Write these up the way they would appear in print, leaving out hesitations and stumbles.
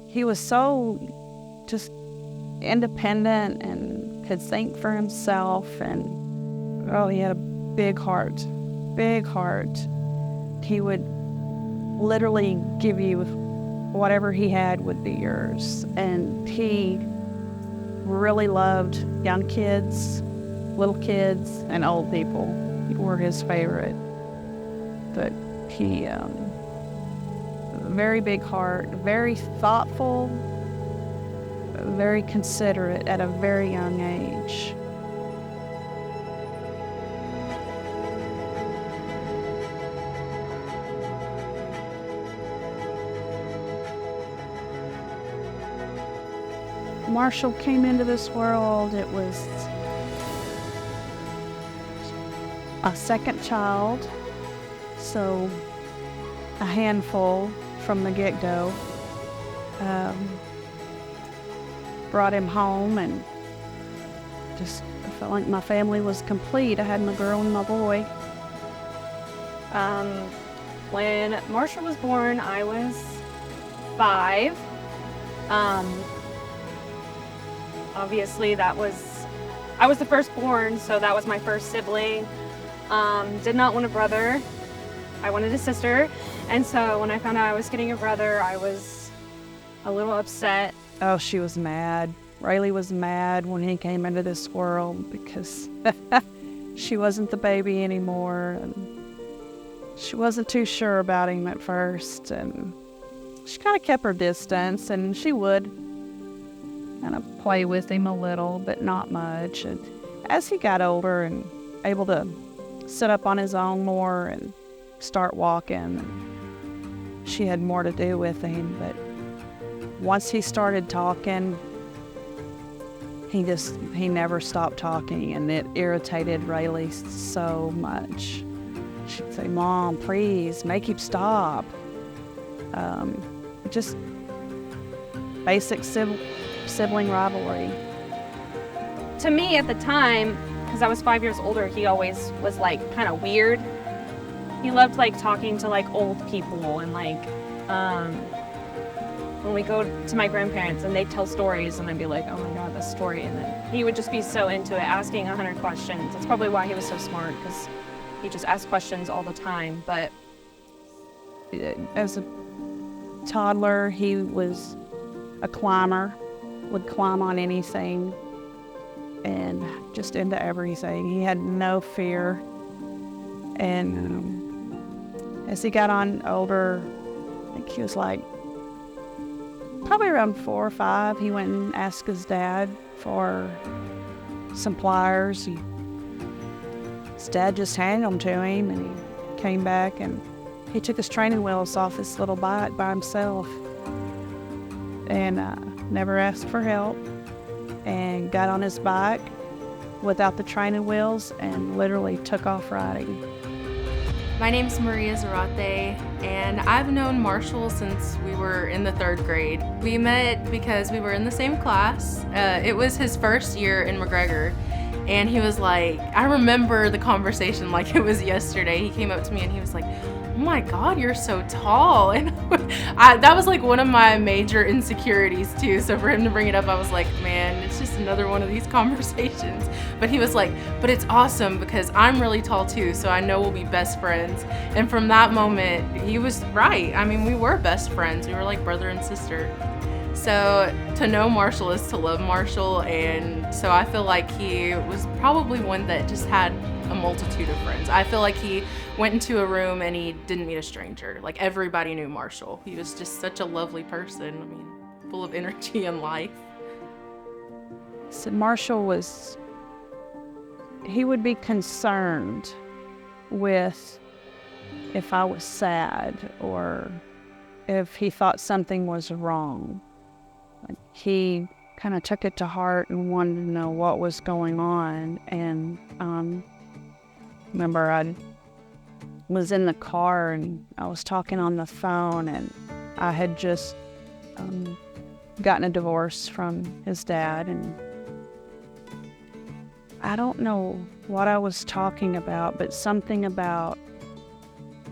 he was so just independent and could think for himself, and he had a big heart. He would literally give you whatever he had would be yours, and he really loved young kids, little kids, and old people were his favorite. But he very big heart, very thoughtful, very considerate at a very young age. Marshall came into this world, it was a second child, so a handful from the get-go. Brought him home, and just I felt like my family was complete. I had my girl and my boy. When Marshall was born, I was 5. Obviously I was the firstborn, so that was my first sibling. Did not want a brother. I wanted a sister. And so when I found out I was getting a brother, I was a little upset. Oh, she was mad. Rayleigh was mad when he came into this world because she wasn't the baby anymore. And she wasn't too sure about him at first. And she kind of kept her distance, and she would kind of play with him a little, but not much. And as he got older and able to sit up on his own more and start walking, she had more to do with him. But once he started talking, he never stopped talking, and it irritated Rayleigh so much. She'd say, "Mom, please, make him stop." Just basic sibling rivalry. To me at the time, because I was 5 years older, he always was like kind of weird. He loved like talking to like old people, and like when we go to my grandparents and they'd tell stories, and I'd be like, "Oh my God, this story." And then he would just be so into it, asking 100 questions. That's probably why he was so smart, because he just asked questions all the time. But as a toddler, he was a climber, would climb on anything and just into everything. He had no fear. And as he got on older, I think he was like probably around 4 or 5, he went and asked his dad for some pliers. His dad just handed them to him, and he came back and he took his training wheels off his little bike by himself, and never asked for help, and got on his bike without the training wheels and literally took off riding. My name's Maria Zarate, and I've known Marshall since we were in the 3rd grade. We met because we were in the same class. It was his first year in McGregor, and he was like, I remember the conversation like it was yesterday. He came up to me and he was like, "Oh my God, you're so tall." And that was like one of my major insecurities too. So for him to bring it up, I was like, man, it's just another one of these conversations. But he was like, "But it's awesome because I'm really tall too, so I know we'll be best friends." And from that moment, he was right. I mean, we were best friends. We were like brother and sister. So to know Marshall is to love Marshall, and so I feel like he was probably one that just had a multitude of friends. I feel like he went into a room and he didn't meet a stranger. Like everybody knew Marshall. He was just such a lovely person. I mean, full of energy and life. So Marshall he would be concerned with if I was sad or if he thought something was wrong. Like he kind of took it to heart and wanted to know what was going on. And remember, I was in the car and I was talking on the phone, and I had just gotten a divorce from his dad, and I don't know what I was talking about, but something about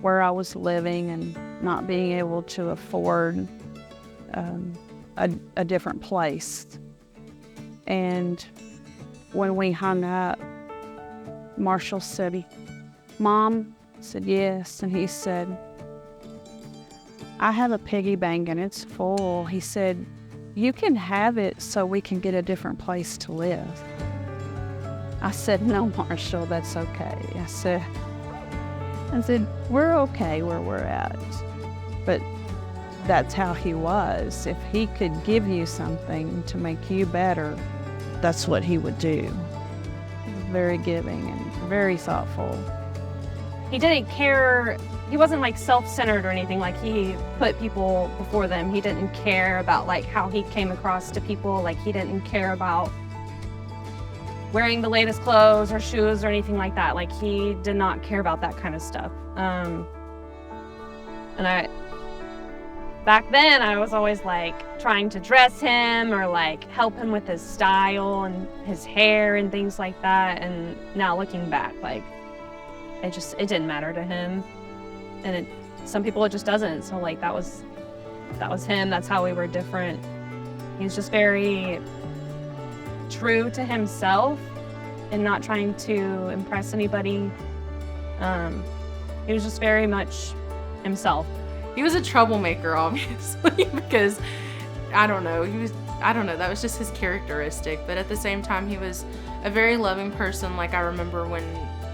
where I was living and not being able to afford a different place. And when we hung up, Marshall said, "Mom?" I said, "Yes." And he said, "I have a piggy bank and it's full." He said, "You can have it so we can get a different place to live." I said, "No, Marshall, that's okay." I said, "We're okay where we're at." But that's how he was. If he could give you something to make you better, that's what he would do. Very giving and very thoughtful. He didn't care. He wasn't like self-centered or anything. Like, he put people before them. He didn't care about like how he came across to people. Like, he didn't care about wearing the latest clothes or shoes or anything like that. Like, he did not care about that kind of stuff. Back then I was always like trying to dress him or like help him with his style and his hair and things like that. And now looking back, like, it didn't matter to him. And some people it just doesn't. So like that was him. That's how we were different. He's just very true to himself and not trying to impress anybody. He was just very much himself. He was a troublemaker, obviously, because I don't know, that was just his characteristic. But at the same time, he was a very loving person. Like, I remember when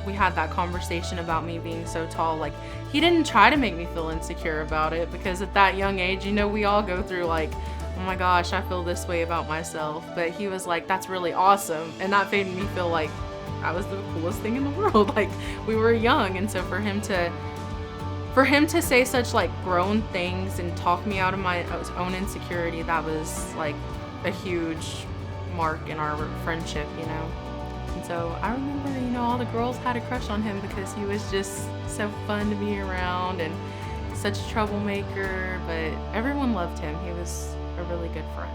we had that conversation about me being so tall, like, he didn't try to make me feel insecure about it, because at that young age, you know, we all go through like, oh my gosh, I feel this way about myself. But he was like, that's really awesome. And that made me feel like I was the coolest thing in the world. Like, we were young. And so for him to say such like grown things and talk me out of my own insecurity, that was like a huge mark in our friendship, you know. And so I remember, you know, all the girls had a crush on him because he was just so fun to be around and such a troublemaker, but everyone loved him. He was a really good friend.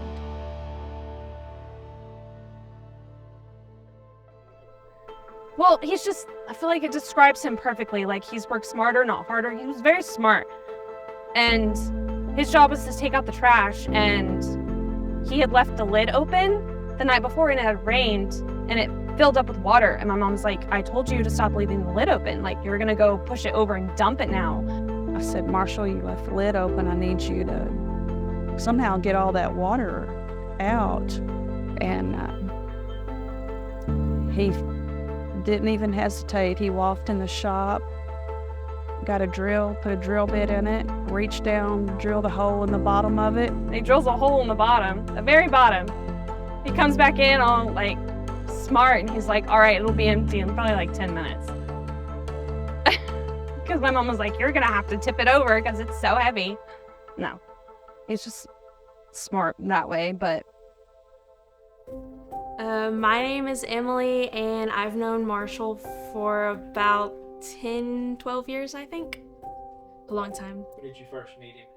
Well, I feel like it describes him perfectly. Like, he's worked smarter, not harder. He was very smart. And his job was to take out the trash, and he had left the lid open the night before, and it had rained, and it filled up with water. And my mom's like, I told you to stop leaving the lid open. Like, you're gonna go push it over and dump it now. I said, Marshall, you left the lid open. I need you to somehow get all that water out. And he didn't even hesitate. He walked in the shop, got a drill, put a drill bit in it, reached down, drilled a hole in the bottom of it. He drills a hole in the bottom, the very bottom. He comes back in all like smart, and he's like, all right, it'll be empty in probably like 10 minutes. Because my mom was like, you're gonna have to tip it over because it's so heavy. No, he's just smart that way. But my name is Emily, and I've known Marshall for about 10-12 years, I think. A long time. Where did you first meet him?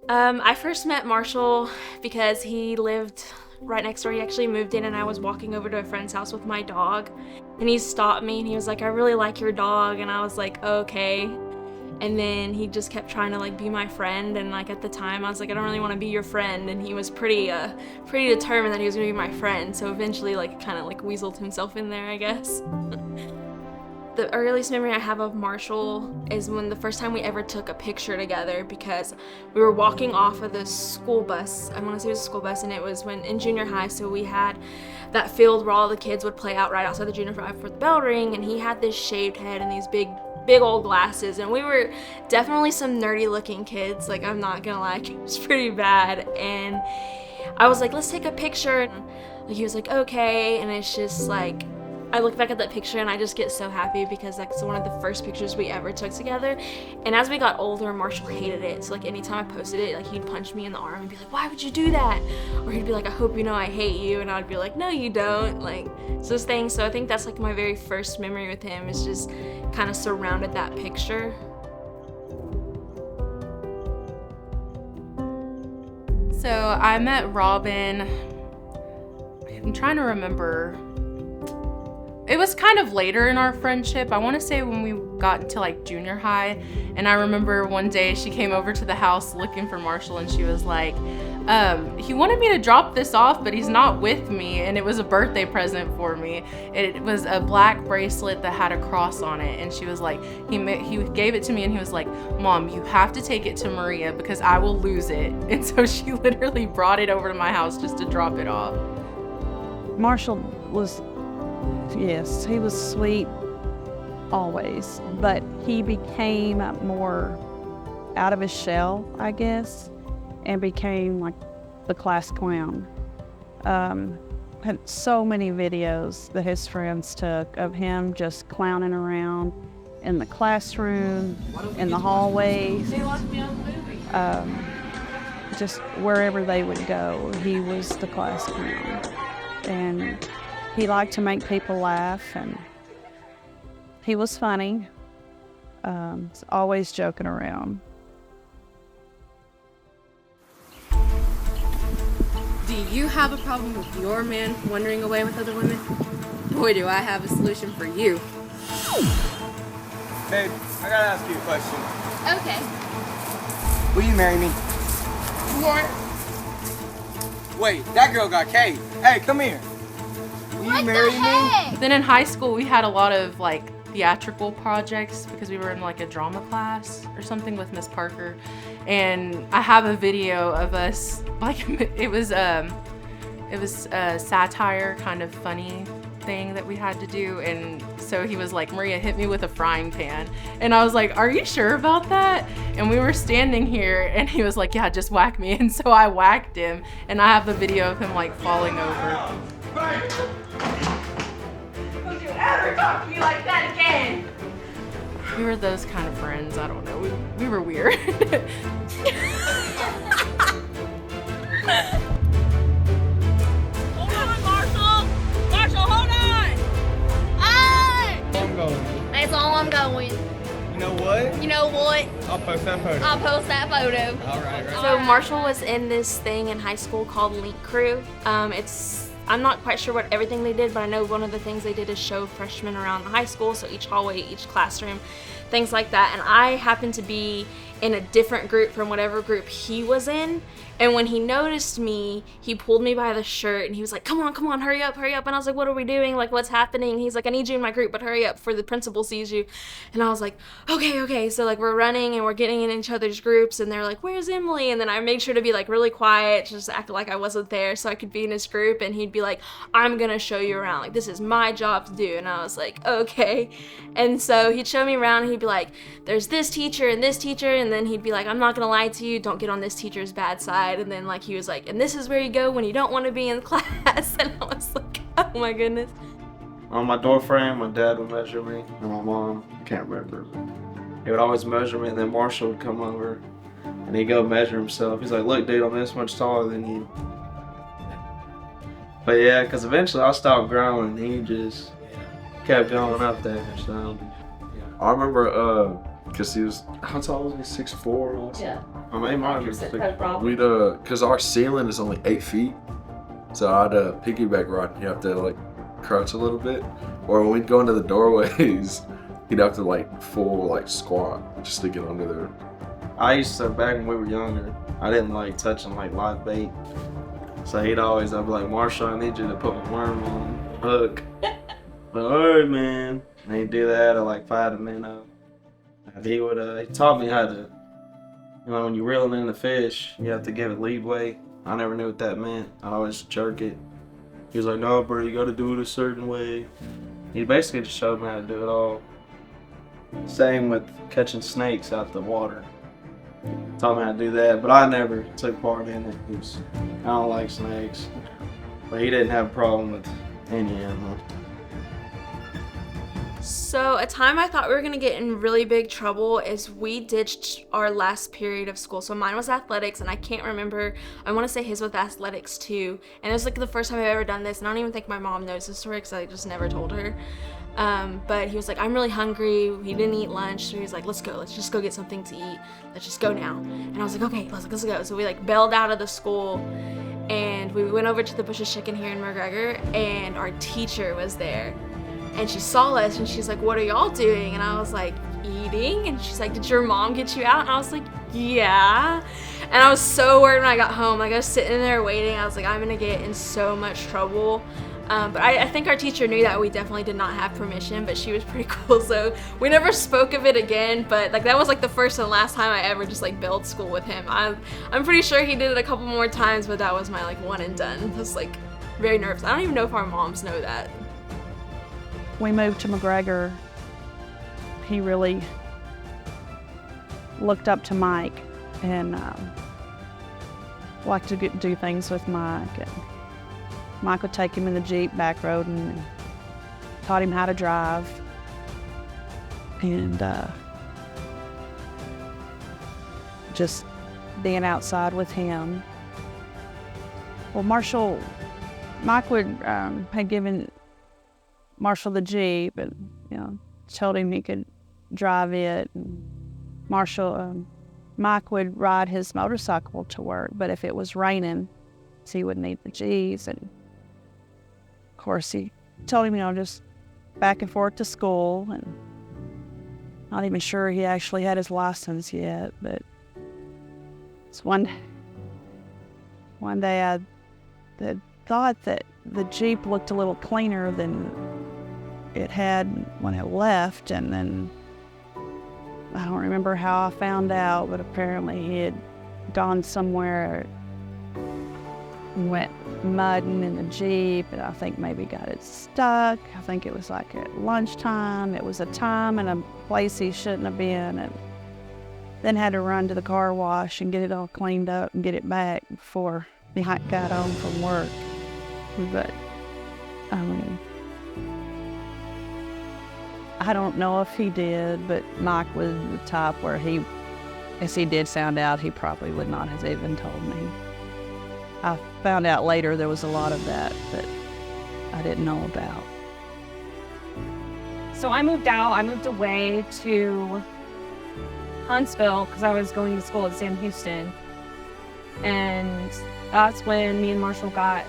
I first met Marshall because he lived right next door. He actually moved in, and I was walking over to a friend's house with my dog, and he stopped me and he was like, I really like your dog. And I was like, okay. And then he just kept trying to like be my friend, and like at the time I was like, I don't really want to be your friend, and he was pretty determined that he was gonna be my friend. So eventually like kind of like weaseled himself in there, I guess. The earliest memory I have of Marshall is when the first time we ever took a picture together, because we were walking off of the school bus. I want to say it was a school bus, and it was when in junior high. So we had that field where all the kids would play out right outside the junior high for the bell ring, and he had this shaved head and these big old glasses, and we were definitely some nerdy looking kids. Like, I'm not gonna lie, it was pretty bad. And I was like, let's take a picture. And he was like, okay. And it's just like, I look back at that picture and I just get so happy because like it's one of the first pictures we ever took together. And as we got older, Marshall hated it. So like anytime I posted it, like he'd punch me in the arm and be like, why would you do that? Or he'd be like, I hope you know I hate you. And I'd be like, no, you don't. Like, it's those things. So I think that's like my very first memory with him, is just kind of surrounded that picture. So I met Robin, I'm trying to remember. It was kind of later in our friendship. I want to say when we got into like junior high, and I remember one day she came over to the house looking for Marshall, and she was like, he wanted me to drop this off, but he's not with me, and it was a birthday present for me. It was a black bracelet that had a cross on it, and she was like, he gave it to me, and he was like, Mom, you have to take it to Maria because I will lose it. And so she literally brought it over to my house just to drop it off. Marshall was, yes, he was sweet always, but he became more out of his shell, I guess, and became like the class clown. Had so many videos that his friends took of him just clowning around in the classroom, in the hallways, just wherever they would go, he was the class clown. And he liked to make people laugh, and he was funny. Was always joking around. Do you have a problem with your man wandering away with other women? Boy, do I have a solution for you. Babe, I gotta ask you a question. Okay. Will you marry me? What? Wait, that girl got K. Hey, come here. Will you marry me? Then in high school, we had a lot of like theatrical projects because we were in like a drama class or something with Miss Parker, and I have a video of us, like it was a satire kind of funny thing that we had to do, and so he was like, Maria, hit me with a frying pan, and I was like, are you sure about that? And we were standing here, and he was like, yeah, just whack me. And so I whacked him, and I have the video of him like falling over. Don't you ever talk to me like that again! We were those kind of friends. I don't know. We were weird. Hold on, Marshall! Marshall, hold on! I'm going. That's all I'm going. You know what? You know what? I'll post that photo. I'll post that photo. All right. So Marshall was in this thing in high school called Link Crew. I'm not quite sure what everything they did, but I know one of the things they did is show freshmen around the high school, so each hallway, each classroom, things like that. And I happened to be in a different group from whatever group he was in. And when he noticed me, he pulled me by the shirt and he was like, come on, hurry up. And I was like, what are we doing? Like, what's happening? And he's like, I need you in my group, but hurry up before the principal sees you. And I was like, okay. So like we're running and we're getting in each other's groups, and they're like, where's Emily? And then I made sure to be like really quiet, just act like I wasn't there so I could be in his group. And he'd be like, I'm gonna show you around. Like, this is my job to do. And I was like, okay. And so he'd show me around and he'd be like, there's this teacher and this teacher. And then he'd be like, I'm not gonna lie to you, don't get on this teacher's bad side. And then like he was like, and this is where you go when you don't want to be in class. And I was like, oh my goodness. On my door frame, my dad would measure me, and my mom, I can't remember. He would always measure me, and then Marshall would come over, and he'd go measure himself. He's like, look, dude, I'm this much taller than you. But yeah, because eventually I stopped growing, and he just kept going up there, so. I remember, cause he was, how tall was he? 6'4" or something? Yeah. I mean, he might have been 6'4". We'd, cause our ceiling is only 8 feet. So I'd piggyback ride, and you have to like crouch a little bit. Or when we'd go into the doorways, he'd have to like full like squat just to get under there. I used to, back when we were younger, I didn't like touching like live bait. So I'd be like, Marshall, I need you to put my worm on the hook. But alright, man. And he'd do that, or like if I had a minnow. And he taught me how to, when you're reeling in the fish, you have to give it leadway. I never knew what that meant. I'd always jerk it. He was like, no, bro, you gotta do it a certain way. He basically just showed me how to do it all. Same with catching snakes out the water. Taught me how to do that, but I never took part in it. I don't like snakes. But he didn't have a problem with any animal. So a time I thought we were gonna get in really big trouble is we ditched our last period of school. So mine was athletics, and I can't remember, I wanna say his was athletics too. And it was like the first time I've ever done this, and I don't even think my mom knows this story because I just never told her. But he was like, I'm really hungry. He didn't eat lunch, so he was like, let's go. Let's just go get something to eat. Let's just go now. And I was like, okay, let's go. So we like bailed out of the school, and we went over to the Bush's Chicken here in McGregor, and our teacher was there. And she saw us, and she's like, what are y'all doing? And I was like, eating. And she's like, did your mom get you out? And I was like, yeah. And I was so worried when I got home. Like, I was sitting there waiting. I was like, I'm gonna get in so much trouble. But I think our teacher knew that we definitely did not have permission, but she was pretty cool, so we never spoke of it again. But like, that was like the first and last time I ever just like bailed school with him. I'm pretty sure he did it a couple more times, but that was my like one and done. I was like very nervous. I don't even know if our moms know that. We moved to McGregor. He really looked up to Mike and liked to do things with Mike. And Mike would take him in the Jeep back road and taught him how to drive. And just being outside with him. Well, Mike had given Marshall the Jeep and, told him he could drive it. And Mike would ride his motorcycle to work, but if it was raining, he would need the G's. And of course, he told him, just back and forth to school, and not even sure he actually had his license yet. But it's one day I thought that the Jeep looked a little cleaner than it had when it left, and then I don't remember how I found out, but apparently he had gone somewhere and went mudding in the Jeep, and I think maybe got it stuck. I think it was like at lunchtime. It was a time and a place he shouldn't have been, and then had to run to the car wash and get it all cleaned up and get it back before he got home from work. But I don't know if he did, but Mike was the type where as he did found out, he probably would not have even told me. I found out later there was a lot of that I didn't know about. So I moved out. I moved away to Huntsville because I was going to school at Sam Houston. And that's when me and Marshall got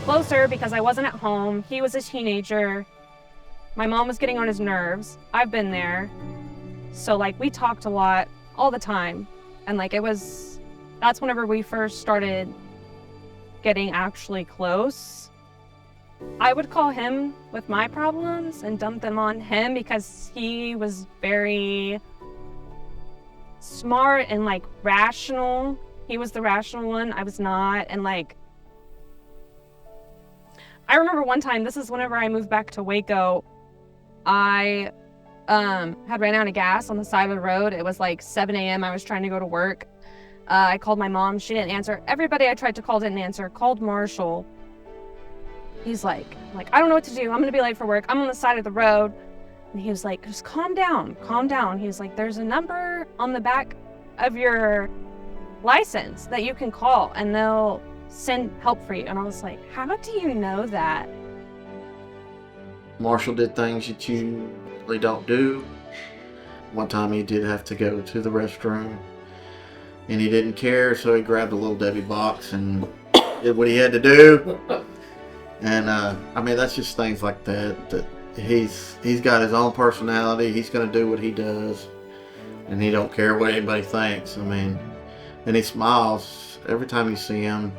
closer because I wasn't at home. He was a teenager. My mom was getting on his nerves. I've been there. So like, we talked a lot all the time. And like, that's whenever we first started getting actually close. I would call him with my problems and dump them on him because he was very smart and like rational. He was the rational one. I was not. And like, I remember one time, this is whenever I moved back to Waco, I had ran out of gas on the side of the road. It was like 7 a.m. I was trying to go to work. I called my mom. She didn't answer. Everybody I tried to call didn't answer. Called Marshall. He's like, I don't know what to do. I'm going to be late for work. I'm on the side of the road. And he was like, just calm down. Calm down. He's like, there's a number on the back of your license that you can call and they'll send help for you. And I was like, how do you know that? Marshall did things that you usually don't do. One time he did have to go to the restroom and he didn't care, so he grabbed a little Debbie box and did what he had to do. And I mean, that's just things like that he's got his own personality. He's going to do what he does and he don't care what anybody thinks. I mean, and he smiles every time you see him.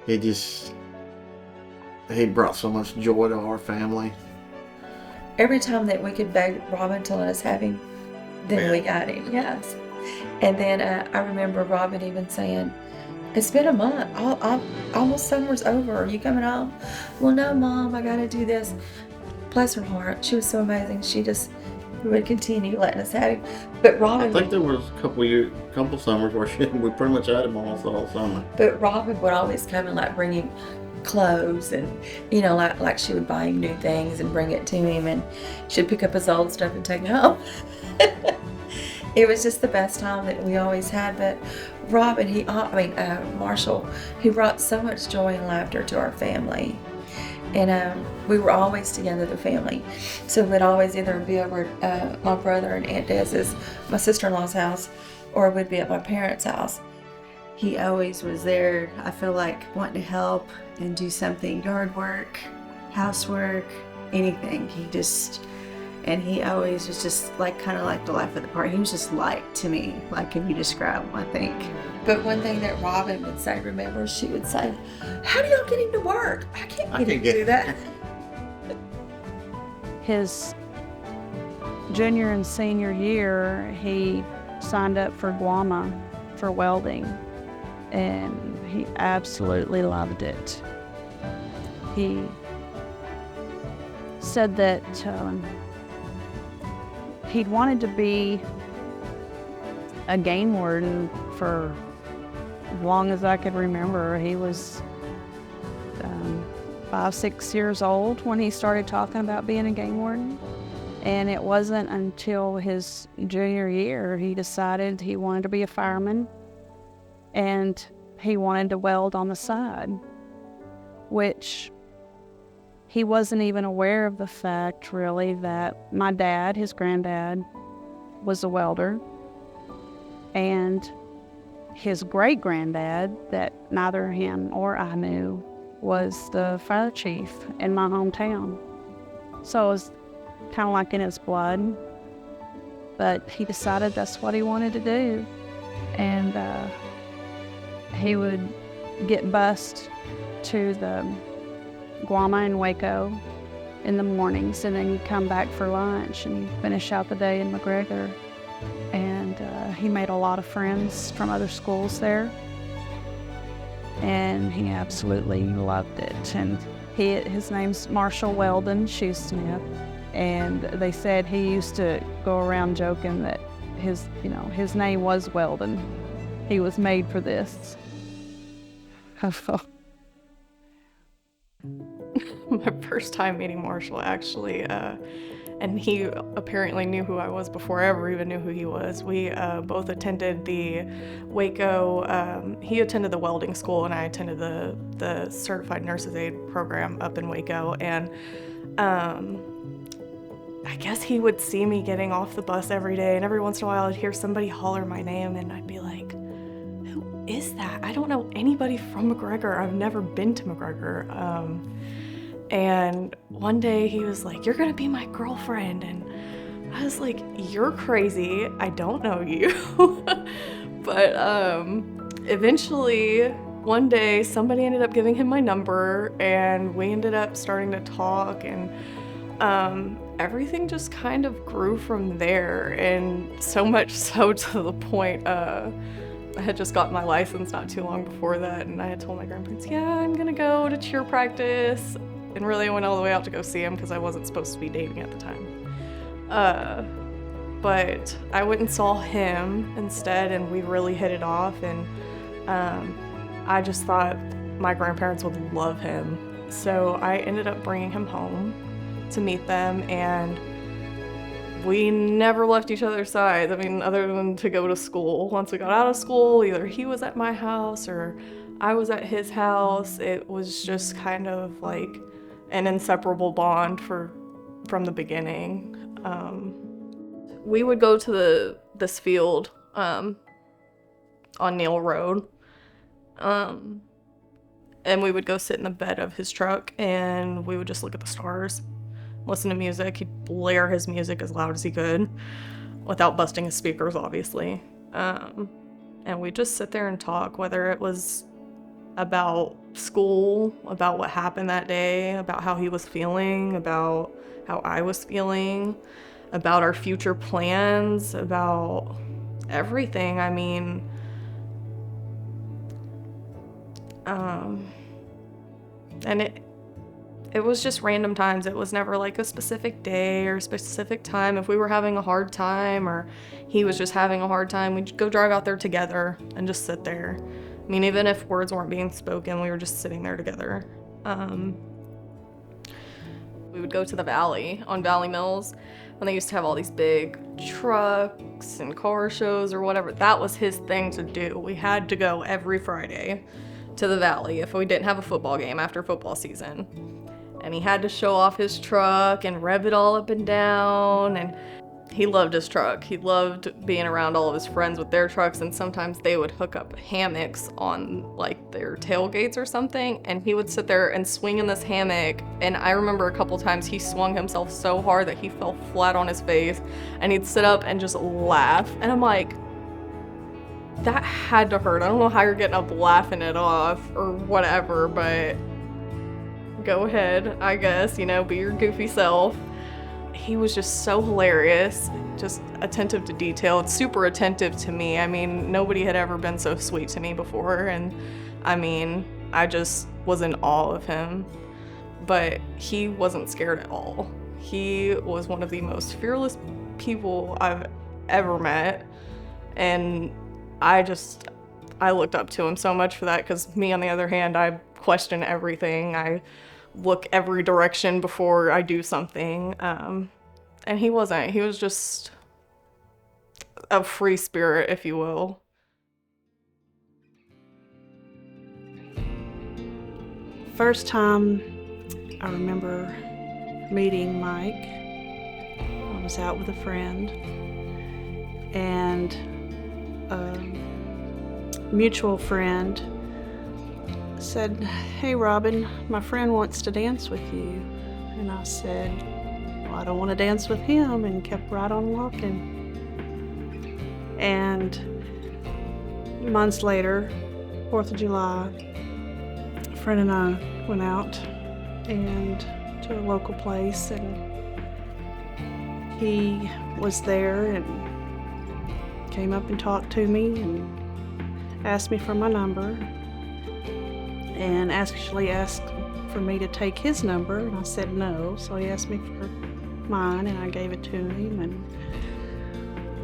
He brought so much joy to our family. Every time that we could beg Robin to let us have him, then we got him, yes. And then I remember Robin even saying, it's been a month, almost summer's over, are you coming home? Well, no, Mom, I gotta do this. Bless her heart, she was so amazing. She just would continue letting us have him. But Robin, I think there was a couple summers where we pretty much had him almost all summer. But Robin would always come and like bring him clothes and like she would buy him new things and bring it to him, and she'd pick up his old stuff and take it home. It was just the best time that we always had. But Robin, Marshall, he brought so much joy and laughter to our family. And we were always together, the family. So we'd always either be over at my brother and Aunt Dez's, my sister-in-law's house, or we'd be at my parents' house. He always was there, I feel like, wanting to help and do something, yard work, housework, anything. And he always was just like kind of like the life of the party. He was just like to me, like if you describe him, I think. But one thing that Robin would say, remember, she would say, "How do y'all get him to work? I can't get him to do that." His junior and senior year, he signed up for Guama for welding, and he absolutely loved it. He said that he'd wanted to be a game warden for as long as I could remember. He was 5, 6 years old when he started talking about being a game warden. And it wasn't until his junior year he decided he wanted to be a fireman, and he wanted to weld on the side, which he wasn't even aware of the fact, really, that my dad, his granddad, was a welder, and his great-granddad, that neither him or I knew, was the fire chief in my hometown. So it was kind of like in his blood, but he decided that's what he wanted to do. And he would get bused to the Guama in Waco in the mornings, and then he'd come back for lunch and finish out the day in McGregor. And he made a lot of friends from other schools there, and he absolutely loved it. And his name's Marshall Weldon Shoesmith, and they said he used to go around joking that his name was Weldon. He was made for this. My first time meeting Marshall, actually, and he apparently knew who I was before I ever even knew who he was. We both attended the Waco, he attended the welding school, and I attended the Certified Nurses Aid program up in Waco. And I guess he would see me getting off the bus every day, and every once in a while I'd hear somebody holler my name, and I'd be like, "Who is that? I don't know anybody from McGregor. I've never been to McGregor." And one day he was like, "You're gonna be my girlfriend." And I was like, "You're crazy. I don't know you." But eventually, one day, somebody ended up giving him my number, and we ended up starting to talk, and everything just kind of grew from there. And so much so to the point, I had just gotten my license not too long before that, and I had told my grandparents, "Yeah, I'm gonna go to cheer practice." And really, I went all the way out to go see him because I wasn't supposed to be dating at the time. But I went and saw him instead, and we really hit it off. And I just thought my grandparents would love him. So I ended up bringing him home to meet them, and we never left each other's sides. I mean, other than to go to school. Once we got out of school, either he was at my house or I was at his house. It was just kind of like an inseparable bond from the beginning. We would go to this field on Neal Road, and we would go sit in the bed of his truck, and we would just look at the stars, listen to music. He'd blare his music as loud as he could without busting his speakers, obviously. And we'd just sit there and talk, whether it was about school, about what happened that day, about how he was feeling, about how I was feeling, about our future plans, about everything. I mean, and it was just random times. It was never like a specific day or a specific time. If we were having a hard time or he was just having a hard time, we'd go drive out there together and just sit there. I mean, even if words weren't being spoken, we were just sitting there together. We would go to the valley on Valley Mills when they used to have all these big trucks and car shows or whatever. That was his thing to do. We had to go every Friday to the valley if we didn't have a football game after football season. And he had to show off his truck and rev it all up and down. And he loved his truck. He loved being around all of his friends with their trucks, and sometimes they would hook up hammocks on like their tailgates or something, and he would sit there and swing in this hammock. And I remember a couple times he swung himself so hard that he fell flat on his face, and he'd sit up and just laugh. And I'm like, that had to hurt. I don't know how you're getting up laughing it off or whatever, but go ahead, I guess, you know, be your goofy self. He was just so hilarious, just attentive to detail, super attentive to me. I mean, nobody had ever been so sweet to me before, and I mean, I just was in awe of him. But he wasn't scared at all. He was one of the most fearless people I've ever met, and I looked up to him so much for that, because me, on the other hand, I question everything. I look every direction before I do something. And he wasn't. He was just a free spirit, if you will. First time I remember meeting Mike, I was out with a friend, and a mutual friend said, "Hey Robin, my friend wants to dance with you." And I said, "Well, I don't want to dance with him," and kept right on walking. And months later, 4th of July, a friend and I went out and to a local place, and he was there and came up and talked to me and asked me for my number, and actually asked for me to take his number, and I said no. So he asked me for mine, and I gave it to him, and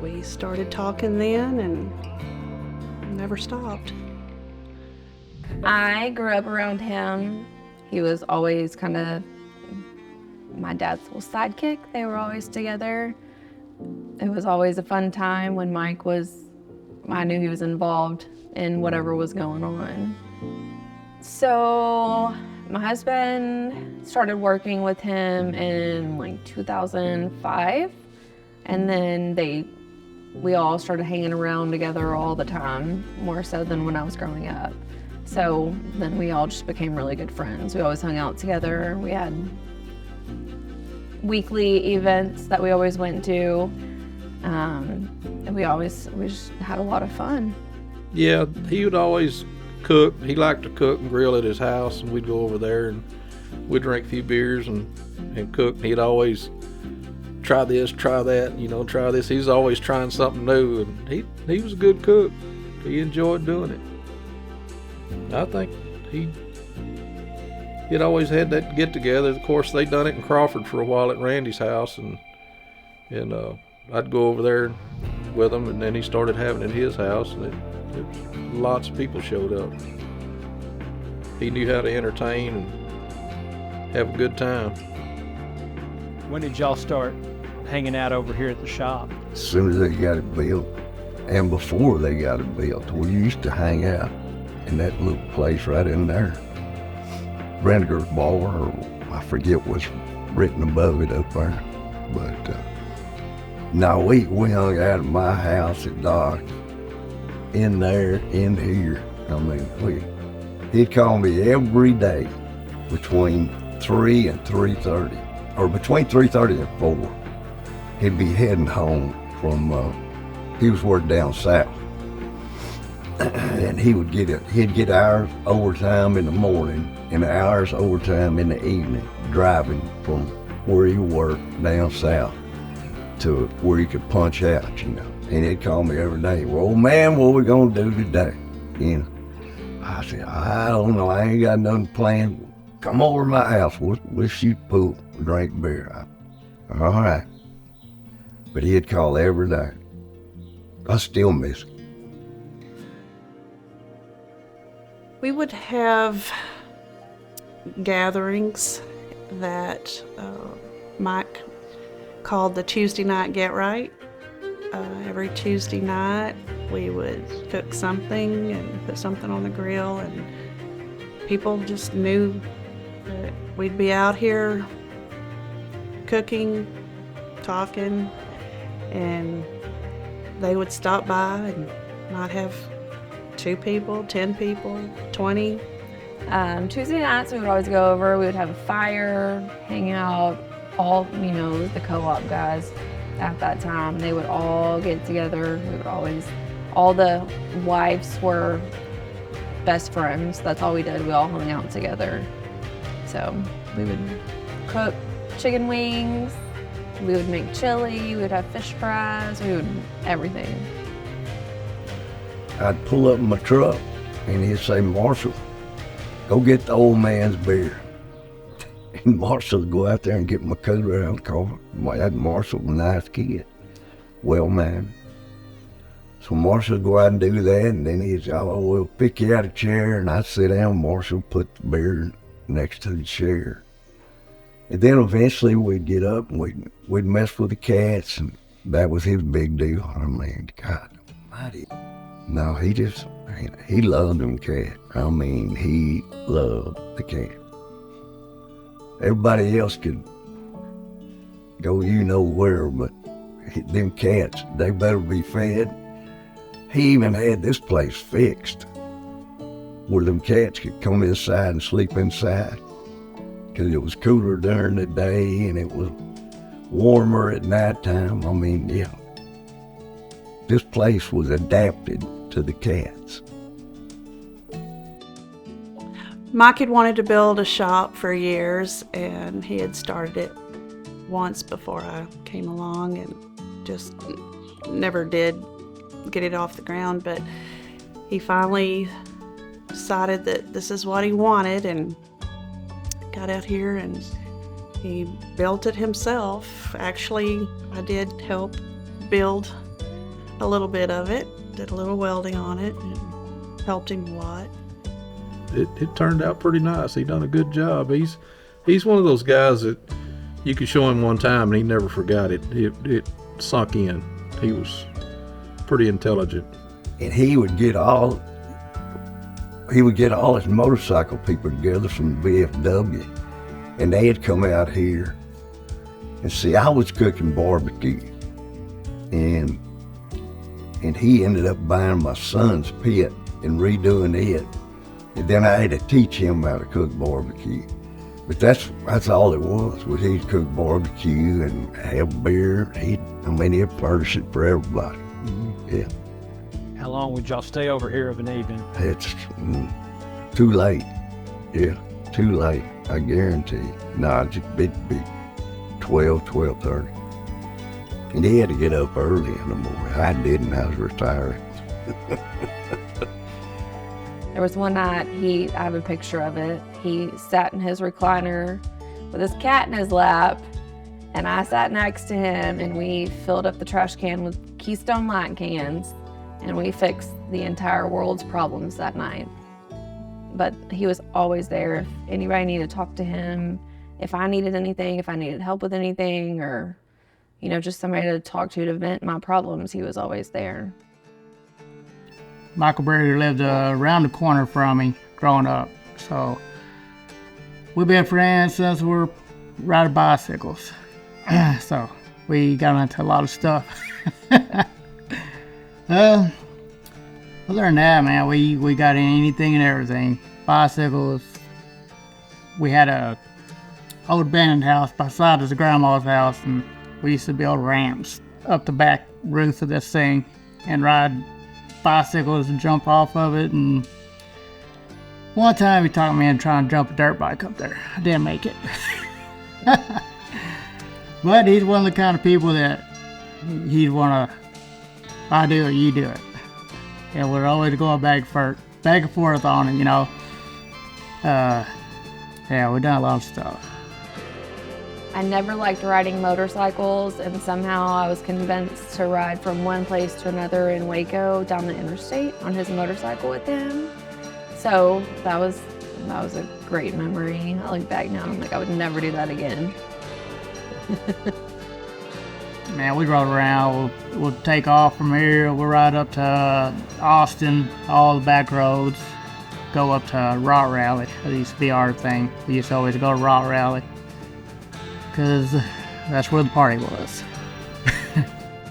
we started talking then and never stopped. I grew up around him. He was always kind of my dad's little sidekick. They were always together. It was always a fun time when I knew he was involved in whatever was going on. So my husband started working with him in like 2005, and then we all started hanging around together all the time, more so than when I was growing up. So then we all just became really good friends. We always hung out together. We had weekly events that we always went to, and we just had a lot of fun. Yeah, he would always cook. He liked to cook and grill at his house, and we'd go over there and we'd drink a few beers and cook. He'd always try this, try that, try this. He's always trying something new, and he was a good cook. He enjoyed doing it. I think he'd always had that get together. Of course, they'd done it in Crawford for a while at Randy's house, and I'd go over there with him, and then he started having it at his house, and lots of people showed up. He knew how to entertain and have a good time. When did y'all start hanging out over here at the shop? As soon as they got it built, and before they got it built, we used to hang out in that little place right in there. Brandiger's Bar, or I forget what's written above it up there. But no, we hung out at my house at Doc, in there, in here. I mean, he'd call me every day between 3 and 3:30, or between 3:30 and 4. He'd be heading home from, he was working down south. And he'd get hours overtime in the morning and hours overtime in the evening, driving from where he worked down south to where he could punch out, And he'd call me every day, "Well, man, what we gonna do today?" I said, "I don't know, I ain't got nothing planned. Come over to my house, we'll shoot pool, drink beer." All right. But he'd call every day. I still miss him. We would have gatherings that Mike called the Tuesday night get right. Every Tuesday night we would cook something and put something on the grill, and people just knew that we'd be out here cooking, talking, and they would stop by and might have 2 people, 10 people, 20. Tuesday nights we would always go over, we would have a fire, hang out, all, the co-op guys at that time, they would all get together. We would always, all the wives were best friends. That's all we did. We all hung out together. So we would cook chicken wings, we would make chili, we would have fish fries, we would, everything. I'd pull up in my truck and he'd say, Marshall, go get the old man's beer. And Marshall would go out there and get my cooler out and call Marshall a nice kid, well-mannered. So Marshall would go out and do that, and then he'd say, oh, we'll pick you out a chair, and I'd sit down, Marshall would put the beer next to the chair. And then eventually we'd get up and we'd mess with the cats, and that was his big deal. I mean, God almighty. No, he loved them cats. I mean, he loved the cat. Everybody else could go where, but them cats, they better be fed. He even had this place fixed where them cats could come inside and sleep inside, because it was cooler during the day and it was warmer at nighttime. I mean, yeah, this place was adapted to the cats. Mike had wanted to build a shop for years, and he had started it once before I came along and just never did get it off the ground. But he finally decided that this is what he wanted and got out here and he built it himself. Actually, I did help build a little bit of it, did a little welding on it and helped him a lot. It turned out pretty nice. He done a good job. He's one of those guys that you could show him one time and he never forgot it. It sunk in. He was pretty intelligent. And he would get all his motorcycle people together from VFW, and they'd come out here and see, I was cooking barbecue, and he ended up buying my son's pit and redoing it. And then I had to teach him how to cook barbecue. But that's all it was he'd cook barbecue and have beer. He'd furnish it for everybody. Yeah. How long would y'all stay over here of an evening? It's too late. Yeah, too late, I guarantee. No, it'd be 12:30. And he had to get up early in the morning. I didn't, I was retired. There was one night, I have a picture of it, he sat in his recliner with his cat in his lap, and I sat next to him, and we filled up the trash can with Keystone Light cans, and we fixed the entire world's problems that night. But he was always there. If anybody needed to talk to him, if I needed anything, if I needed help with anything, or just somebody to talk to vent my problems, he was always there. Michael Berry lived around the corner from me growing up, so we've been friends since we were riding bicycles. So we got into a lot of stuff. Other than that, man, we got anything and everything. Bicycles. We had a old abandoned house beside his grandma's house, and we used to build ramps up the back roof of this thing and ride bicycles and jump off of it. And one time he talked me into trying to jump a dirt bike up there. I didn't make it. But he's one of the kind of people that he'd want to, I do it, you do it. And we're always going back and forth on it, Yeah, we've done a lot of stuff. I never liked riding motorcycles, and somehow I was convinced to ride from one place to another in Waco down the interstate on his motorcycle with him. So that was a great memory. I look back now and I'm like, I would never do that again. Man, we rode around. We'll take off from here. We'll ride up to Austin, all the back roads. Go up to Rock Rally. That used to be our thing. We used to always go to Rock Rally because that's where the party was.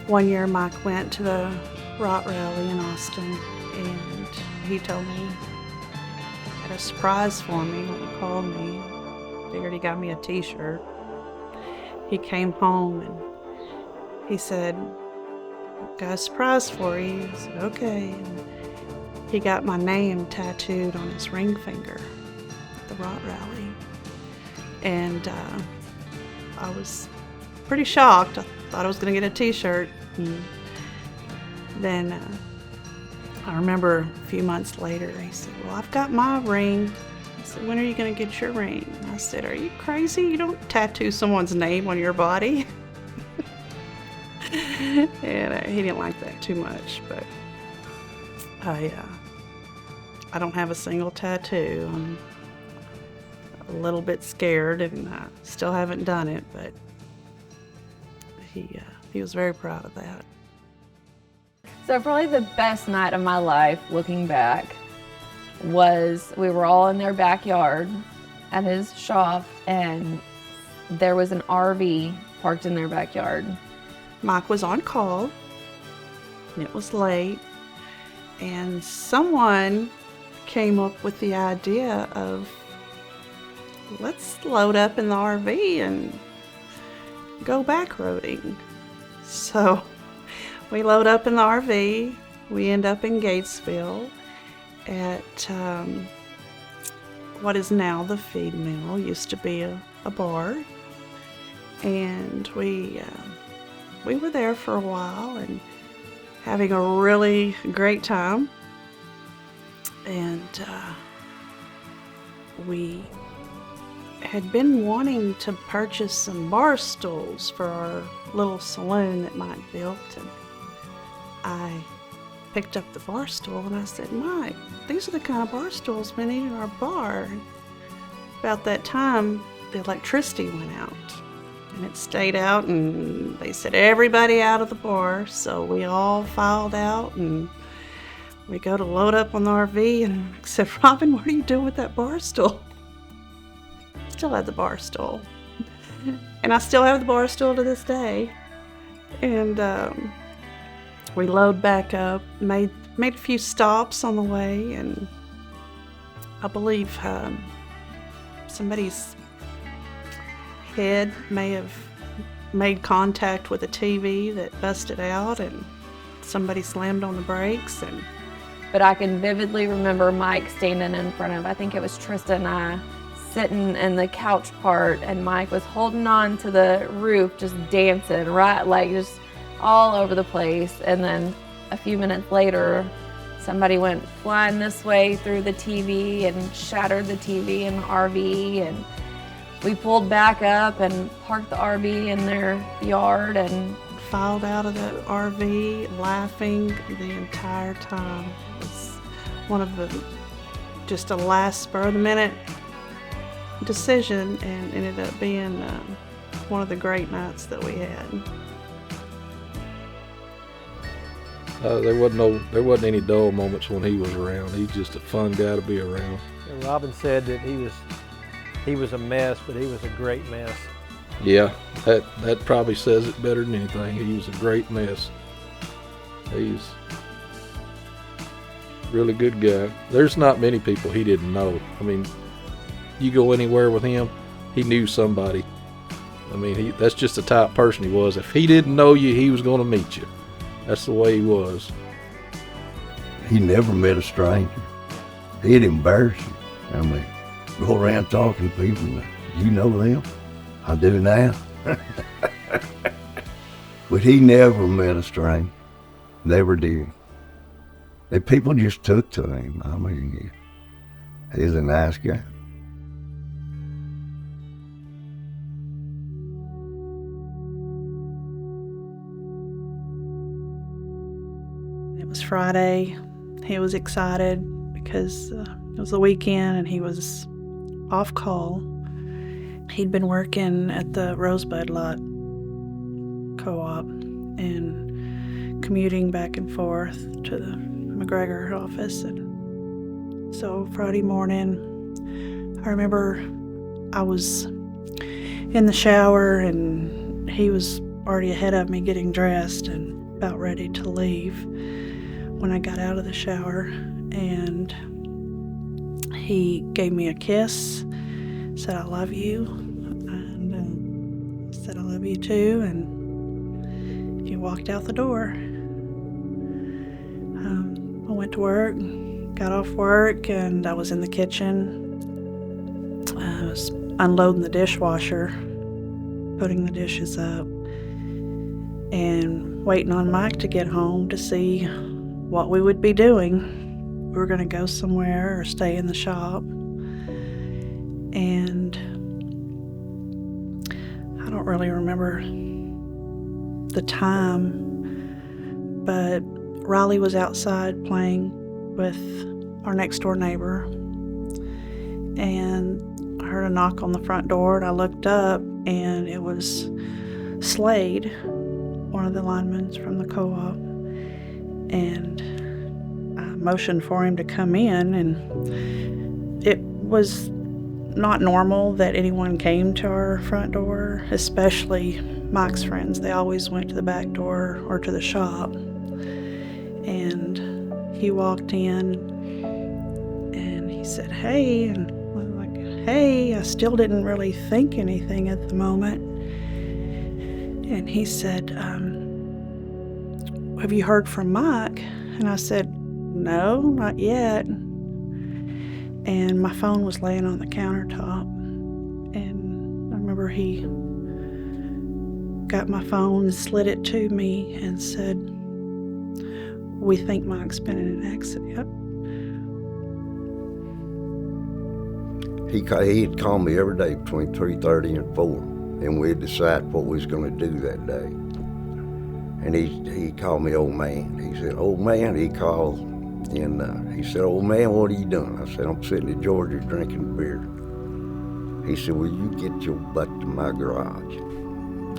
One year Mike went to the Rot Rally in Austin, and he told me he had a surprise for me when he called me. Figured he got me a t-shirt. He came home and he said, "Got a surprise for you." I said, "Okay." And he got my name tattooed on his ring finger at the Rot Rally. And I was pretty shocked. I thought I was going to get a t-shirt. And then I remember a few months later, he said, "Well, I've got my ring." I said, "When are you going to get your ring?" And I said, "Are you crazy? You don't tattoo someone's name on your body." And he didn't like that too much, but I don't have a single tattoo. I'm a little bit scared, and I still haven't done it, but he was very proud of that. So probably the best night of my life, looking back, was we were all in their backyard at his shop, and there was an RV parked in their backyard. Mike was on call, and it was late, and someone came up with the idea of, let's load up in the RV and go backroading. So we load up in the RV. We end up in Gatesville at what is now the feed mill. Used to be a bar, and we were there for a while and having a really great time. And we had been wanting to purchase some bar stools for our little saloon that Mike built, and I picked up the bar stool and I said, "Mike, these are the kind of bar stools we need in our bar." And about that time, the electricity went out, and it stayed out, and they said everybody out of the bar. So we all filed out, and we go to load up on the RV, and I said, "Robin, what are you doing with that bar stool?" Still had the bar stool, and I still have the bar stool to this day. And we load back up, made a few stops on the way, and I believe somebody's head may have made contact with a TV that busted out, and somebody slammed on the brakes. But I can vividly remember Mike standing in front of, I think it was Trista and I, sitting in the couch part, and Mike was holding on to the roof, just dancing, right, like just all over the place. And then a few minutes later, somebody went flying this way through the TV and shattered the TV in the RV, and we pulled back up and parked the RV in their yard and filed out of the RV laughing the entire time. It was one of the, just a last spur of the minute decision, and ended up being one of the great nights that we had. There wasn't any dull moments when he was around. He's just a fun guy to be around. And Robin said that he was a mess, but he was a great mess. Yeah, that probably says it better than anything. He was a great mess. He's a really good guy. There's not many people he didn't know. I mean, you go anywhere with him, he knew somebody. I mean, that's just the type of person he was. If he didn't know you, he was going to meet you. That's the way he was. He never met a stranger. He'd embarrass you. I mean, go around talking to people. You know them? I do now. But he never met a stranger. Never did. And people just took to him. I mean, he's a nice guy. It was Friday. He was excited because it was the weekend and he was off call. He'd been working at the Rosebud Lot co-op and commuting back and forth to the McGregor office. And so Friday morning, I remember I was in the shower and he was already ahead of me getting dressed and about ready to leave when I got out of the shower, and he gave me a kiss, said, "I love you," and said, "I love you too," and he walked out the door. I went to work, got off work, and I was in the kitchen. I was unloading the dishwasher, putting the dishes up, and waiting on Mike to get home to see what we would be doing. We were going to go somewhere or stay in the shop. And I don't really remember the time, but Riley was outside playing with our next door neighbor, and I heard a knock on the front door, and I looked up, and it was Slade, one of the linemen from the co-op, and I motioned for him to come in, and it was not normal that anyone came to our front door, especially Mike's friends. They always went to the back door or to the shop. And he walked in and he said, "Hey," and I was like, "Hey." I still didn't really think anything at the moment. And he said, "Have you heard from Mike?" And I said, "No, not yet." And my phone was laying on the countertop. And I remember he got my phone, slid it to me, and said, "We think Mike's been in an accident." He'd call me every day between 3:30 and 4, and we'd decide what we was going to do that day. And he called me old man. He said, "Old man," he called, and he said, "Old man, what are you doing?" I said, "I'm sitting in Georgia drinking beer." He said, "Well, you get your butt to my garage,"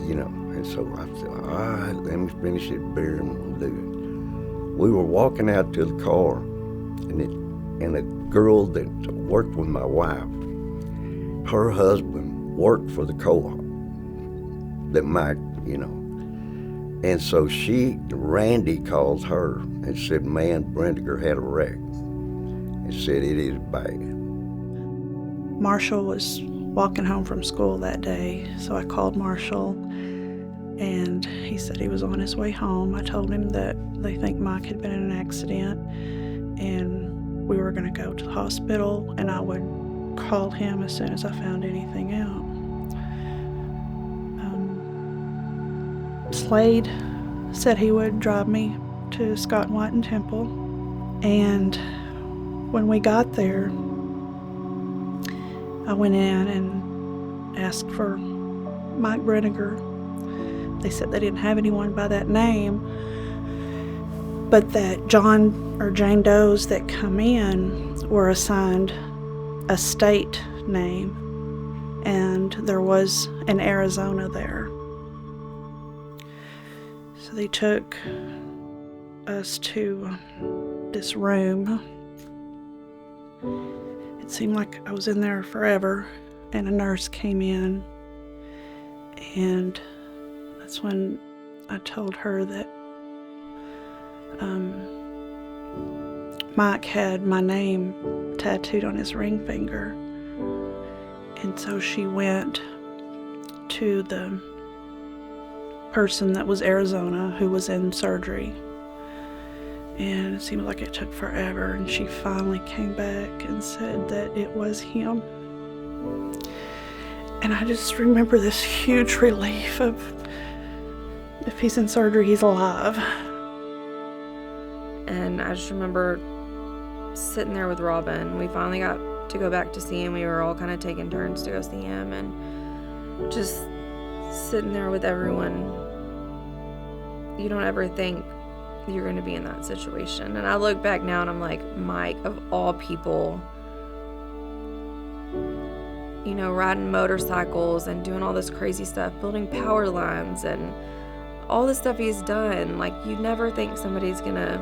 you know. And so I said, "All right, let me finish this beer and we'll do it." We were walking out to the car, and a girl that worked with my wife, her husband worked for the co-op that Mike, you know. And so Randy called her and said, "Man, Brendiger had a wreck," and said it is bad. Marshall was walking home from school that day, so I called Marshall, and he said he was on his way home. I told him that they think Mike had been in an accident, and we were going to go to the hospital, and I would call him as soon as I found anything out. Slade said he would drive me to Scott and White and Temple, and when we got there, I went in and asked for Mike Brendiger. They said they didn't have anyone by that name, but that John or Jane Does that come in were assigned a state name, and there was an Arizona there. So they took us to this room. It seemed like I was in there forever, and a nurse came in, and that's when I told her that Mike had my name tattooed on his ring finger. And so she went to the person that was Arizona who was in surgery. And it seemed like it took forever, and she finally came back and said that it was him. And I just remember this huge relief of, if he's in surgery, he's alive. And I just remember sitting there with Robin. We finally got to go back to see him. We were all kind of taking turns to go see him, and just sitting there with everyone. You don't ever think you're going to be in that situation. And I look back now and I'm like, Mike, of all people, you know, riding motorcycles and doing all this crazy stuff, building power lines and all the stuff he's done. Like, you never think somebody's going to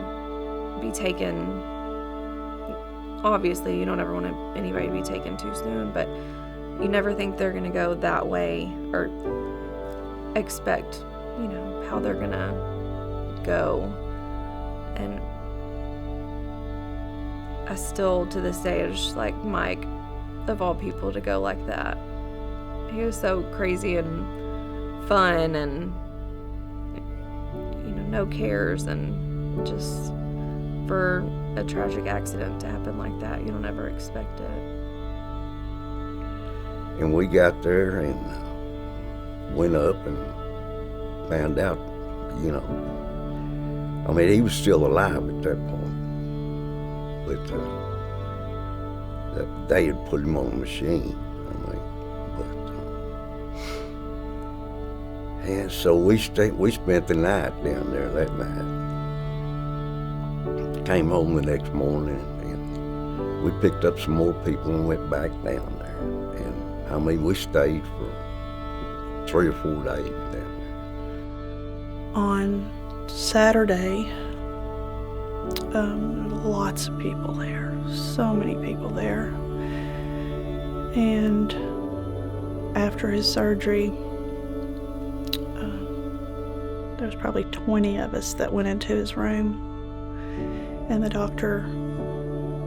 be taken. Obviously, you don't ever want anybody to be taken too soon, but you never think they're going to go that way or expect you know, how they're gonna go. And I still, to this day, is just like, Mike, of all people, to go like that. He was so crazy and fun and, you know, no cares, and just for a tragic accident to happen like that, you don't ever expect it. And we got there and went up and found out, you know, I mean, he was still alive at that point, but they had put him on a machine. I mean, but and so we spent the night down there that night. Came home the next morning, and we picked up some more people and went back down there. And I mean, we stayed for 3 or 4 days down there. On Saturday, lots of people there, so many people there. And after his surgery, there was probably 20 of us that went into his room, and the doctor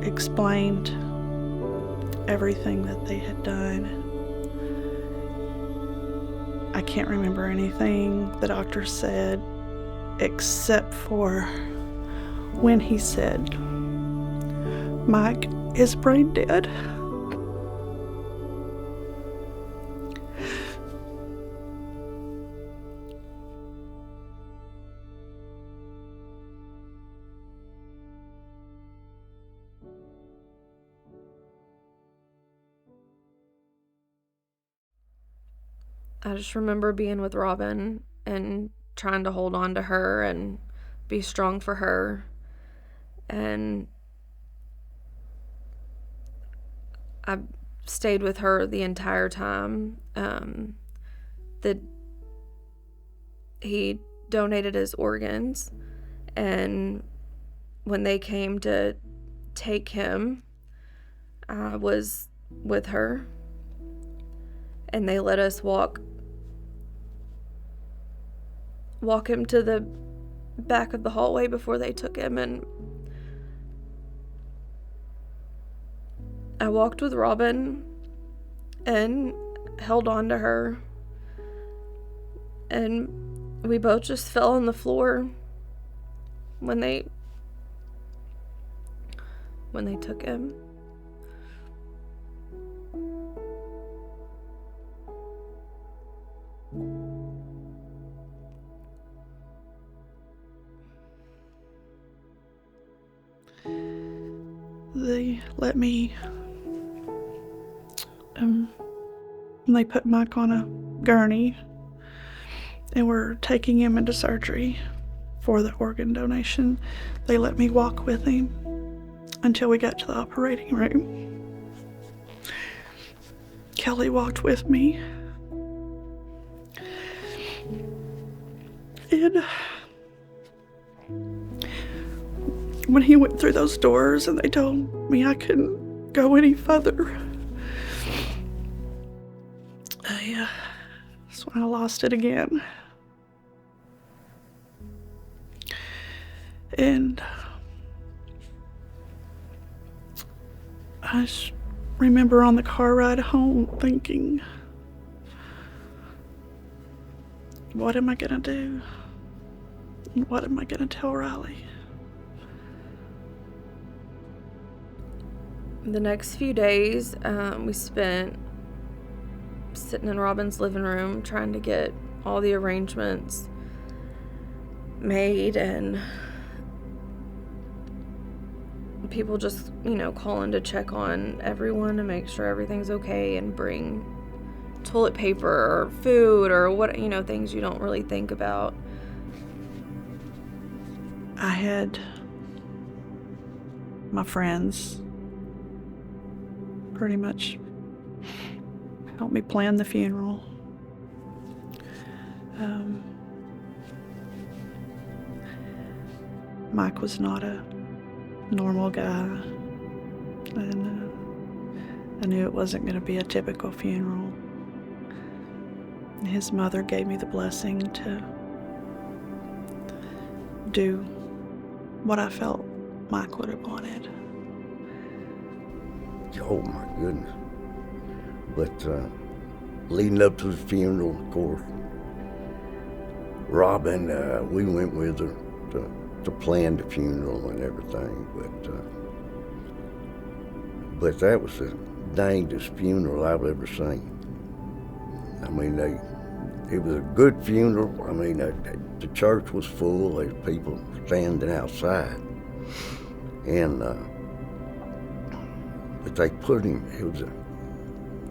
explained everything that they had done. I can't remember anything the doctor said except for when he said, "Mike is brain dead." I just remember being with Robin and trying to hold on to her and be strong for her. And I stayed with her the entire time. That he donated his organs, and when they came to take him, I was with her, and they let us walk him to the back of the hallway before they took him. And I walked with Robin and held on to her, and we both just fell on the floor when they took him. They let me, they put Mike on a gurney and were taking him into surgery for the organ donation. They let me walk with him until we got to the operating room. Kelly walked with me. And when he went through those doors and they told me I couldn't go any further, that's when I lost it again. And I just remember on the car ride home thinking, what am I gonna do? And what am I gonna tell Riley? The next few days, we spent sitting in Robin's living room trying to get all the arrangements made, and people just, calling to check on everyone to make sure everything's okay and bring toilet paper or food or what, things you don't really think about. I had my friends pretty much help me plan the funeral. Mike was not a normal guy, and I knew it wasn't going to be a typical funeral. His mother gave me the blessing to do what I felt Mike would have wanted. Oh my goodness. But leading up to the funeral, of course, Robin, we went with her to plan the funeral and everything, but that was the dangest funeral I've ever seen. I mean, it was a good funeral. I mean, the church was full. There was people standing outside, and but they put him.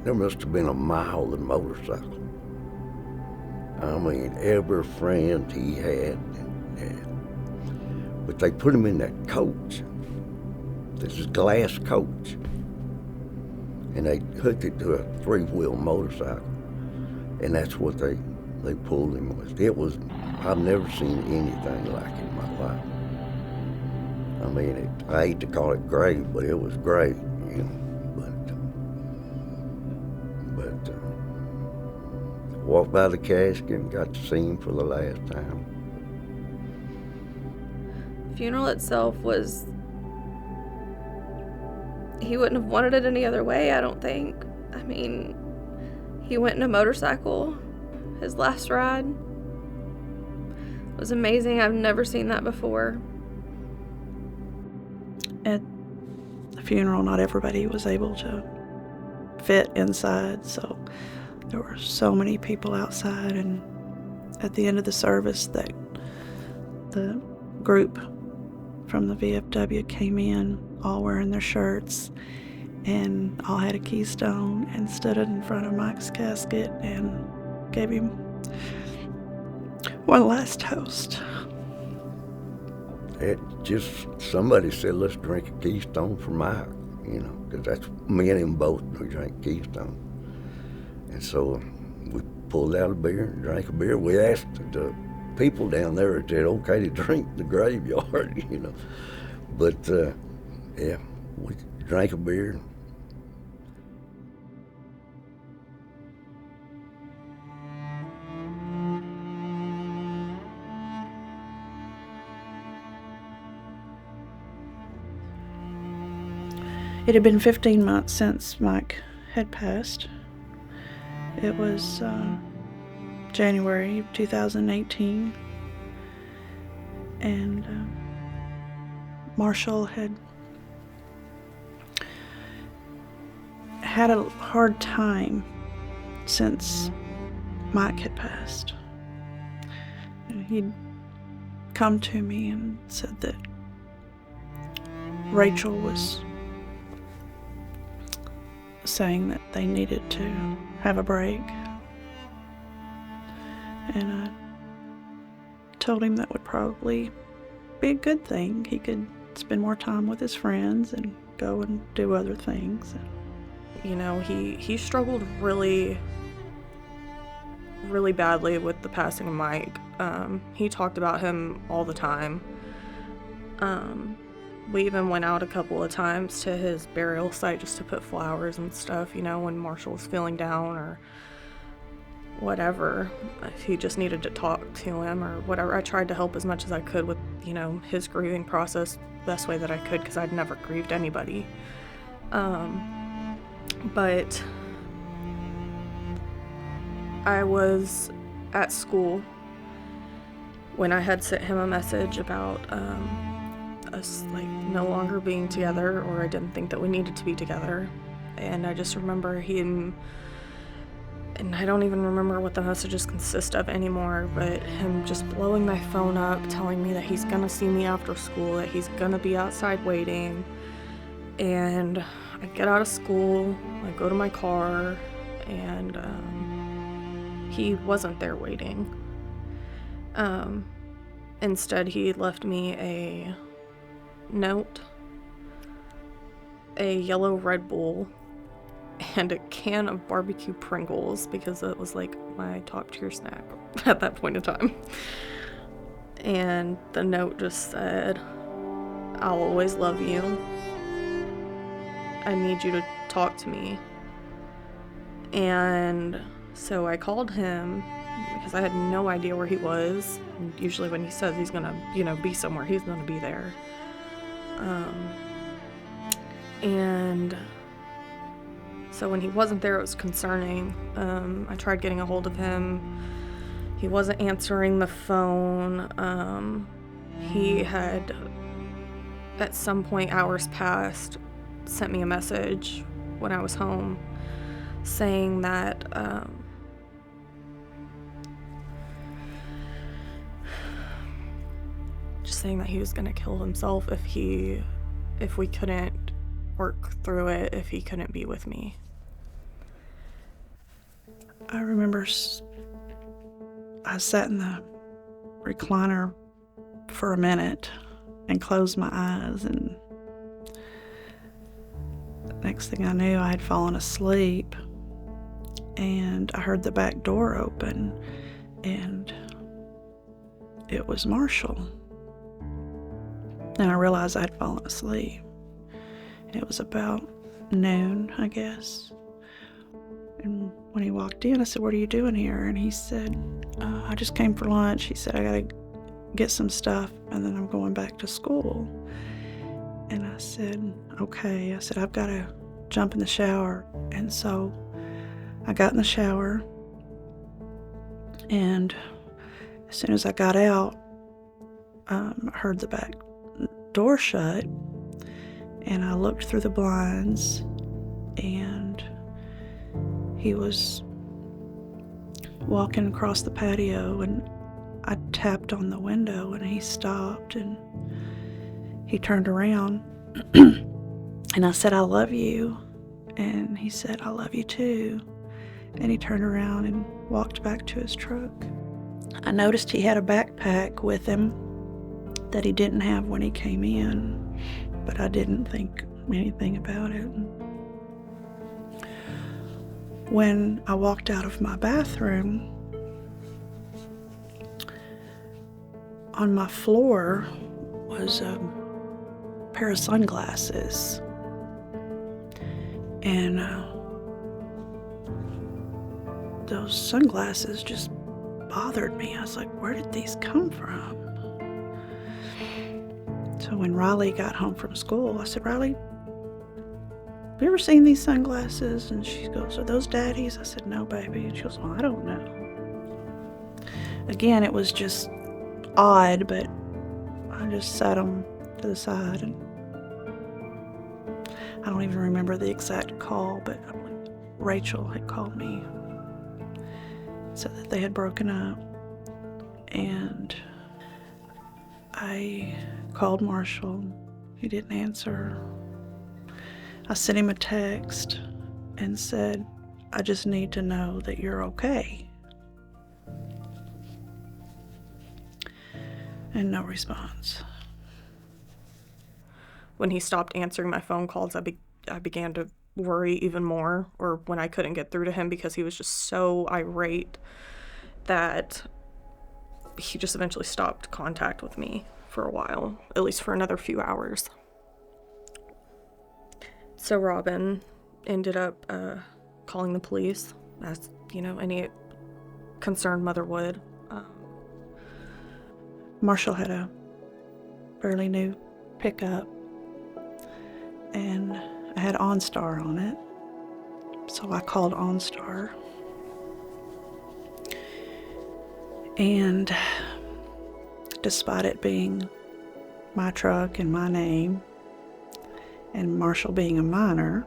There must have been a mile of motorcycle. I mean, every friend he had. But they put him in that coach, this glass coach, and they hooked it to a 3-wheel motorcycle, and that's what they pulled him with. I've never seen anything like it in my life. I mean, I hate to call it great, but it was great, you know. But walked by the casket and got to see him for the last time. The funeral itself was, he wouldn't have wanted it any other way, I don't think. I mean, he went in a motorcycle, his last ride. It was amazing. I've never seen that before. At the funeral, not everybody was able to fit inside, so there were so many people outside, and at the end of the service, the group from the VFW came in, all wearing their shirts, and all had a keystone, and stood in front of Mike's casket and gave him one last toast. Somebody said, let's drink a Keystone for Mike, you know, because that's me and him both, we drank Keystone. And so we pulled out a beer and drank a beer. We asked the people down there if it's okay to drink the graveyard, you know. But, yeah, we drank a beer. It had been 15 months since Mike had passed. It was January 2018, and Marshall had a hard time since Mike had passed. He'd come to me and said that Rachel was saying that they needed to have a break, and I told him that would probably be a good thing. He could spend more time with his friends and go and do other things. You know, he struggled really badly with the passing of Mike. He talked about him all the time. We even went out a couple of times to his burial site just to put flowers and stuff, you know, when Marshall was feeling down or whatever. If he just needed to talk to him or whatever. I tried to help as much as I could with, you know, his grieving process the best way that I could, because I'd never grieved anybody. But I was at school when I had sent him a message about us like no longer being together, or I didn't think that we needed to be together. And I just remember and I don't even remember what the messages consist of anymore, but him just blowing my phone up, telling me that he's gonna see me after school, that he's gonna be outside waiting. And I get out of school, I go to my car, and he wasn't there waiting. Instead, he left me a note, a yellow Red Bull, and a can of barbecue Pringles, because it was like my top tier snack at that point in time. And the note just said, "I'll always love you. I need you to talk to me." And so I called him because I had no idea where he was. And usually when he says he's gonna, be somewhere, he's gonna be there. And so when he wasn't there, it was concerning. I tried getting a hold of him. He wasn't answering the phone. He had, at some point, hours past, sent me a message when I was home saying that just saying that he was gonna kill himself if we couldn't work through it, if he couldn't be with me. I remember I sat in the recliner for a minute and closed my eyes, and next thing I knew, I had fallen asleep, and I heard the back door open, and it was Marshall. And I realized I'd fallen asleep. It was about noon, I guess. And when he walked in, I said, "What are you doing here?" And he said, "I just came for lunch." He said, "I gotta get some stuff, and then I'm going back to school." And I said, "Okay." I said, "I've got to jump in the shower." And so I got in the shower, and as soon as I got out, I heard the back door shut, and I looked through the blinds, and he was walking across the patio, and I tapped on the window, and he stopped, and he turned around, and I said, "I love you." And he said, "I love you too." And he turned around and walked back to his truck. I noticed he had a backpack with him that he didn't have when he came in, but I didn't think anything about it. When I walked out of my bathroom, on my floor was a pair of sunglasses. And those sunglasses just bothered me. I was like, where did these come from? So when Riley got home from school, I said, "Riley, have you ever seen these sunglasses?" And she goes, "Are those Daddy's?" I said, "No, baby." And she goes, "Well, I don't know." Again, it was just odd, but I just set them to the side. And I don't even remember the exact call, but Rachel had called me, said that they had broken up, and I called Marshall. He didn't answer. I sent him a text and said, "I just need to know that you're okay." And no response. When he stopped answering my phone calls, I began to worry even more, or when I couldn't get through to him because he was just so irate that he just eventually stopped contact with me for a while, at least for another few hours. So Robin ended up calling the police, as any concerned mother would. Marshall had a fairly new pickup, and I had OnStar on it, so I called OnStar. And despite it being my truck and my name, and Marshall being a minor,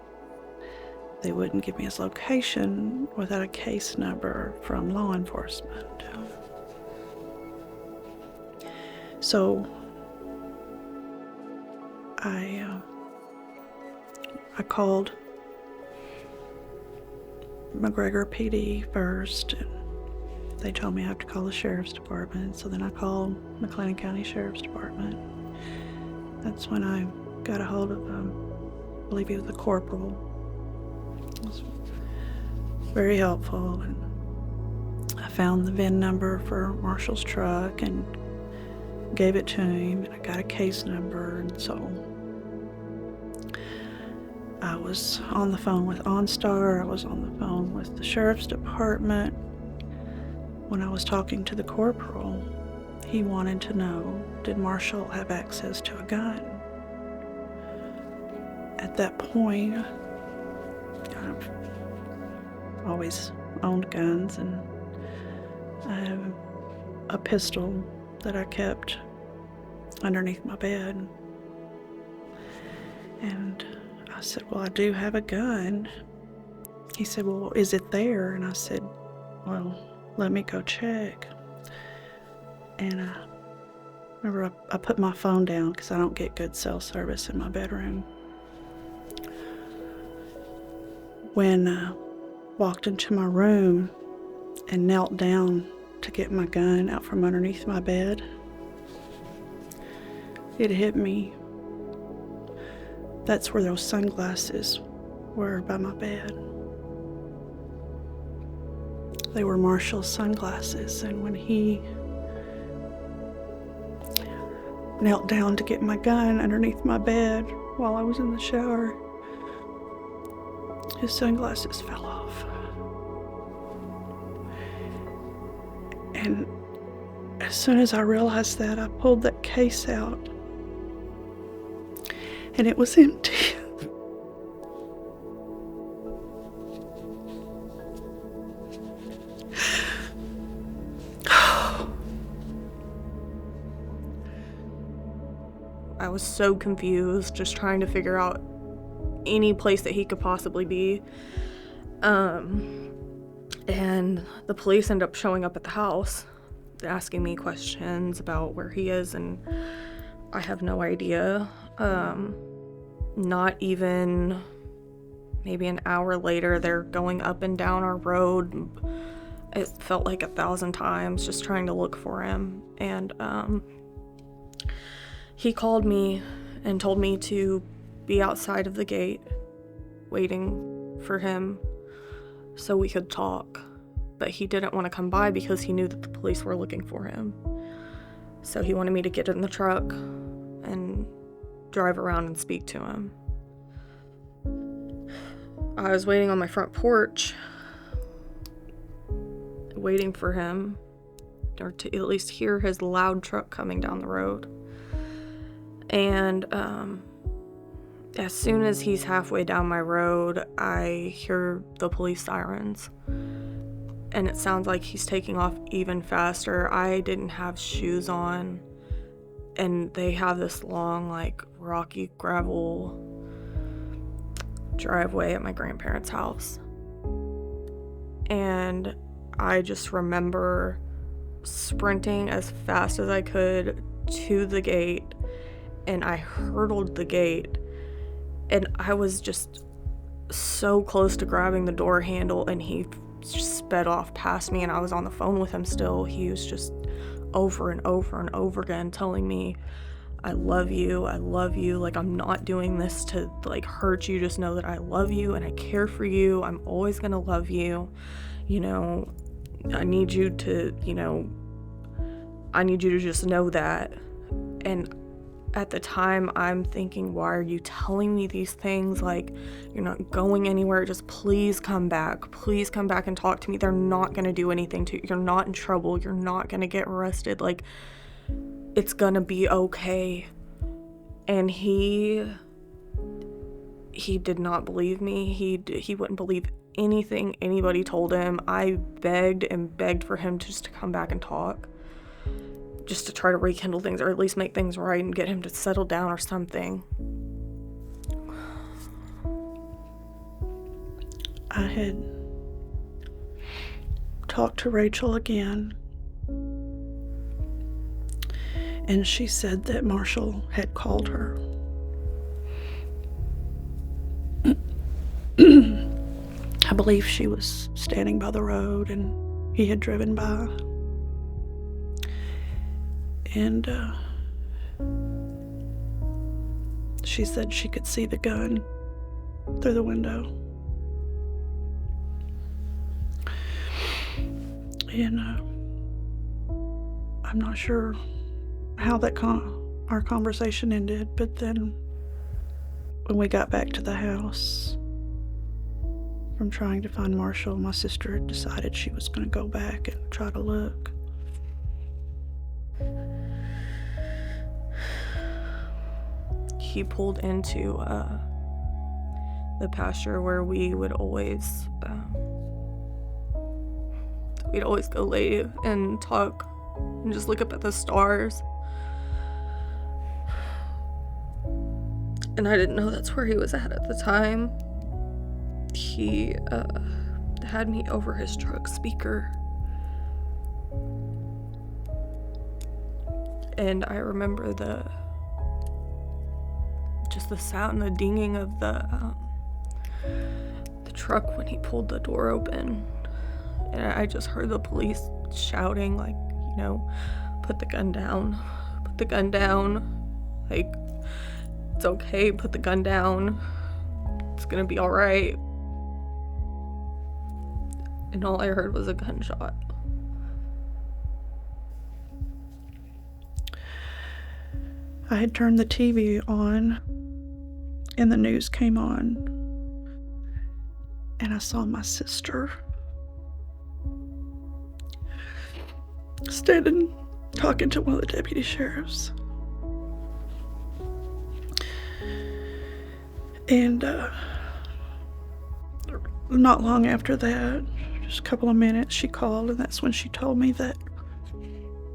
they wouldn't give me his location without a case number from law enforcement. So I called McGregor PD first, and they told me I have to call the sheriff's department. So then I called McLennan County Sheriff's Department. That's when I got a hold of, I believe he was the corporal. It was very helpful, and I found the VIN number for Marshall's truck and gave it to him, and I got a case number, and so I was on the phone with OnStar, I was on the phone with the sheriff's department, when I was talking to the corporal, he wanted to know, did Marshall have access to a gun? At that point, I've always owned guns, and I have a pistol that I kept underneath my bed. And I said, well, I do have a gun. He said, well, is it there? And I said, well, let me go check. And I remember I put my phone down because I don't get good cell service in my bedroom. When I walked into my room and knelt down to get my gun out from underneath my bed, it hit me. That's where those sunglasses were, by my bed. They were Marshall's sunglasses, and when he knelt down to get my gun underneath my bed while I was in the shower, his sunglasses fell off. And as soon as I realized that, I pulled that case out, and it was empty. I was so confused, just trying to figure out any place that he could possibly be. And the police ended up showing up at the house, asking me questions about where he is, and I have no idea. Not even maybe an hour later, they're going up and down our road. It felt like 1,000 times, just trying to look for him. And he called me and told me to be outside of the gate waiting for him so we could talk. But he didn't want to come by because he knew that the police were looking for him. So he wanted me to get in the truck and drive around and speak to him. I was waiting on my front porch, waiting for him, or to at least hear his loud truck coming down the road. And as soon as he's halfway down my road, I hear the police sirens. And it sounds like he's taking off even faster. I didn't have shoes on, and they have this long, like, rocky gravel driveway at my grandparents' house. And I just remember sprinting as fast as I could to the gate, and I hurdled the gate, and I was just so close to grabbing the door handle, and he just sped off past me, and I was on the phone with him still. He was just over and over and over again telling me, I love you, like, I'm not doing this to, like, hurt you, just know that I love you and I care for you, I'm always gonna love you, you know, I need you to just know that. And at the time, I'm thinking, why are you telling me these things? Like, you're not going anywhere. Just please come back. Please come back and talk to me. They're not going to do anything to you. You're not in trouble. You're not going to get arrested. Like, it's going to be okay. And he did not believe me. He wouldn't believe anything anybody told him. I begged and begged for him just to come back and talk, just to try to rekindle things, or at least make things right and get him to settle down or something. I had talked to Rachel again, and she said that Marshall had called her. I believe she was standing by the road and he had driven by. And she said she could see the gun through the window. And I'm not sure how our conversation ended, but then when we got back to the house, from trying to find Marshall, my sister had decided she was going to go back and try to look. He pulled into the pasture where we would always go lay and talk and just look up at the stars. And I didn't know that's where he was at the time. He had me over his truck speaker. And I remember the sound, the dinging of the truck when he pulled the door open. And I just heard the police shouting, like, you know, put the gun down, put the gun down. Like, it's okay, put the gun down. It's gonna be all right. And all I heard was a gunshot. I had turned the TV on, and the news came on, and I saw my sister standing talking to one of the deputy sheriffs. And not long after that, just a couple of minutes, she called, and that's when she told me that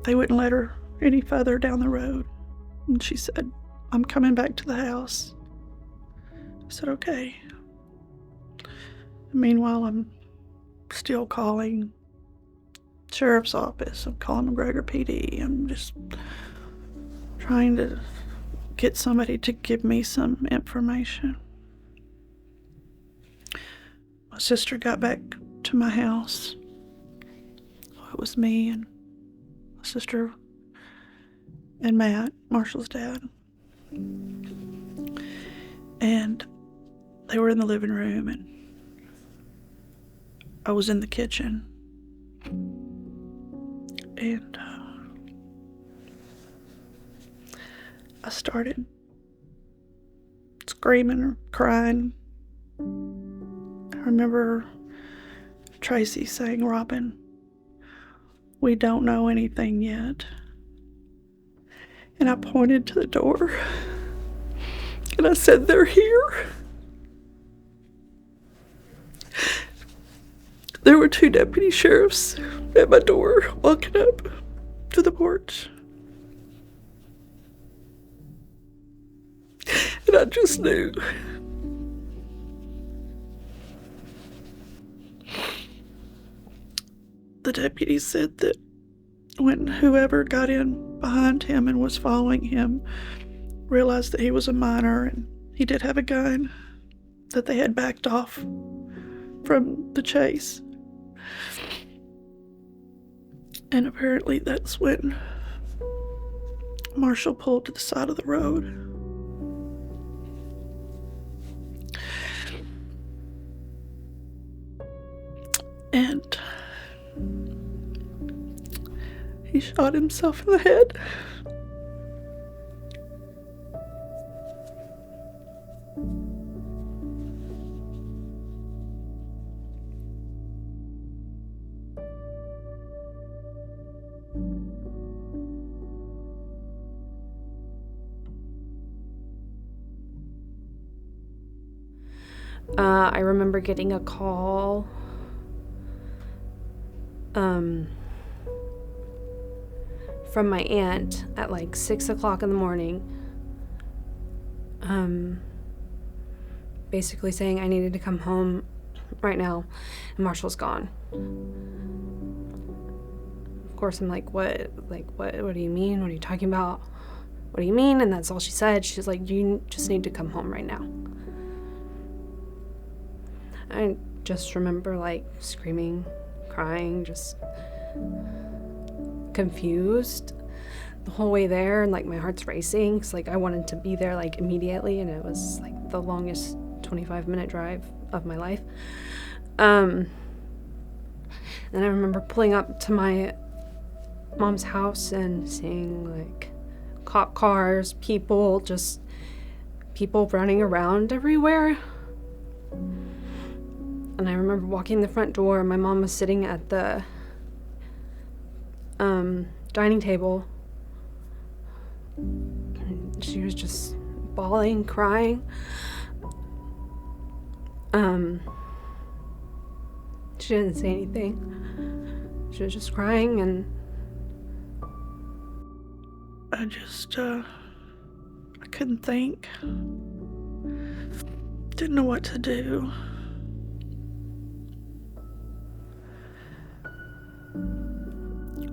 they wouldn't let her any further down the road. And she said, "I'm coming back to the house." I said, "Okay." Meanwhile, I'm still calling sheriff's office. I'm calling McGregor PD. I'm just trying to get somebody to give me some information. My sister got back to my house. It was me and my sister and Matt, Marshall's dad. And they were in the living room, and I was in the kitchen. And I started screaming or crying. I remember Tracy saying, "Robin, we don't know anything yet." And I pointed to the door, and I said, "They're here." There were 2 deputy sheriffs at my door walking up to the porch. And I just knew. The deputy said that when whoever got in behind him and was following him realized that he was a minor and he did have a gun, that they had backed off from the chase. And apparently that's when Marshall pulled to the side of the road. And he shot himself in the head. I remember getting a call from my aunt at like 6 o'clock in the morning, basically saying I needed to come home right now and Marshall's gone. Of course, I'm like, what do you mean? What are you talking about? What do you mean? And that's all she said. She's like, you just need to come home right now. I just remember like screaming, crying, just confused the whole way there, and like my heart's racing because like I wanted to be there like immediately, and it was like the longest 25-minute drive of my life. And I remember pulling up to my mom's house and seeing like cop cars, people running around everywhere. And I remember walking in the front door, and my mom was sitting at the dining table. And she was just bawling, crying. She didn't say anything. She was just crying, and I just, I couldn't think. Didn't know what to do.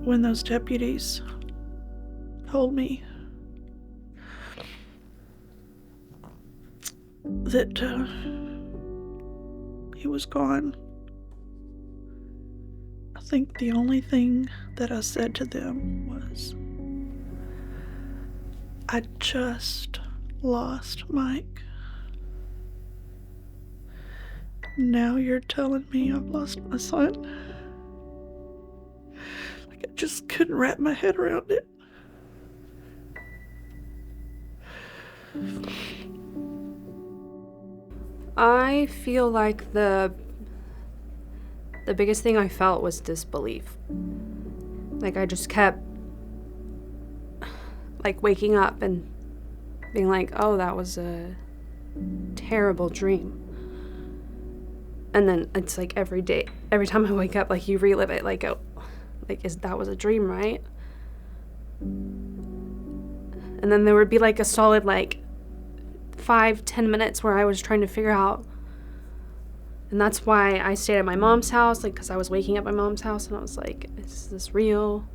When those deputies told me that he was gone, I think the only thing that I said to them was, I just lost Mike. Now you're telling me I've lost my son? Like, I just couldn't wrap my head around it. I feel like the biggest thing I felt was disbelief. Like, I just kept like waking up and being like, oh, that was a terrible dream. And then it's like every day, every time I wake up, like, you relive it, like, oh, like, that was a dream, right? And then there would be like a solid like 5-10 minutes where I was trying to figure out. And that's why I stayed at my mom's house, like, because I was waking up at my mom's house, and I was like, is this real?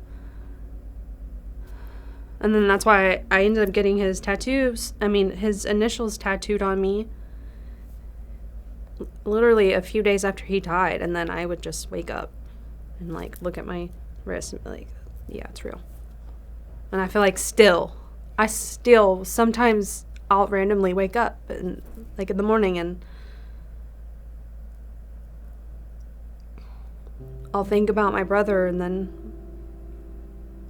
And then that's why I ended up getting his initials tattooed on me literally a few days after he died. And then I would just wake up and like look at my wrist and be like, yeah, it's real. And I feel like I still sometimes I'll randomly wake up and like in the morning and I'll think about my brother, and then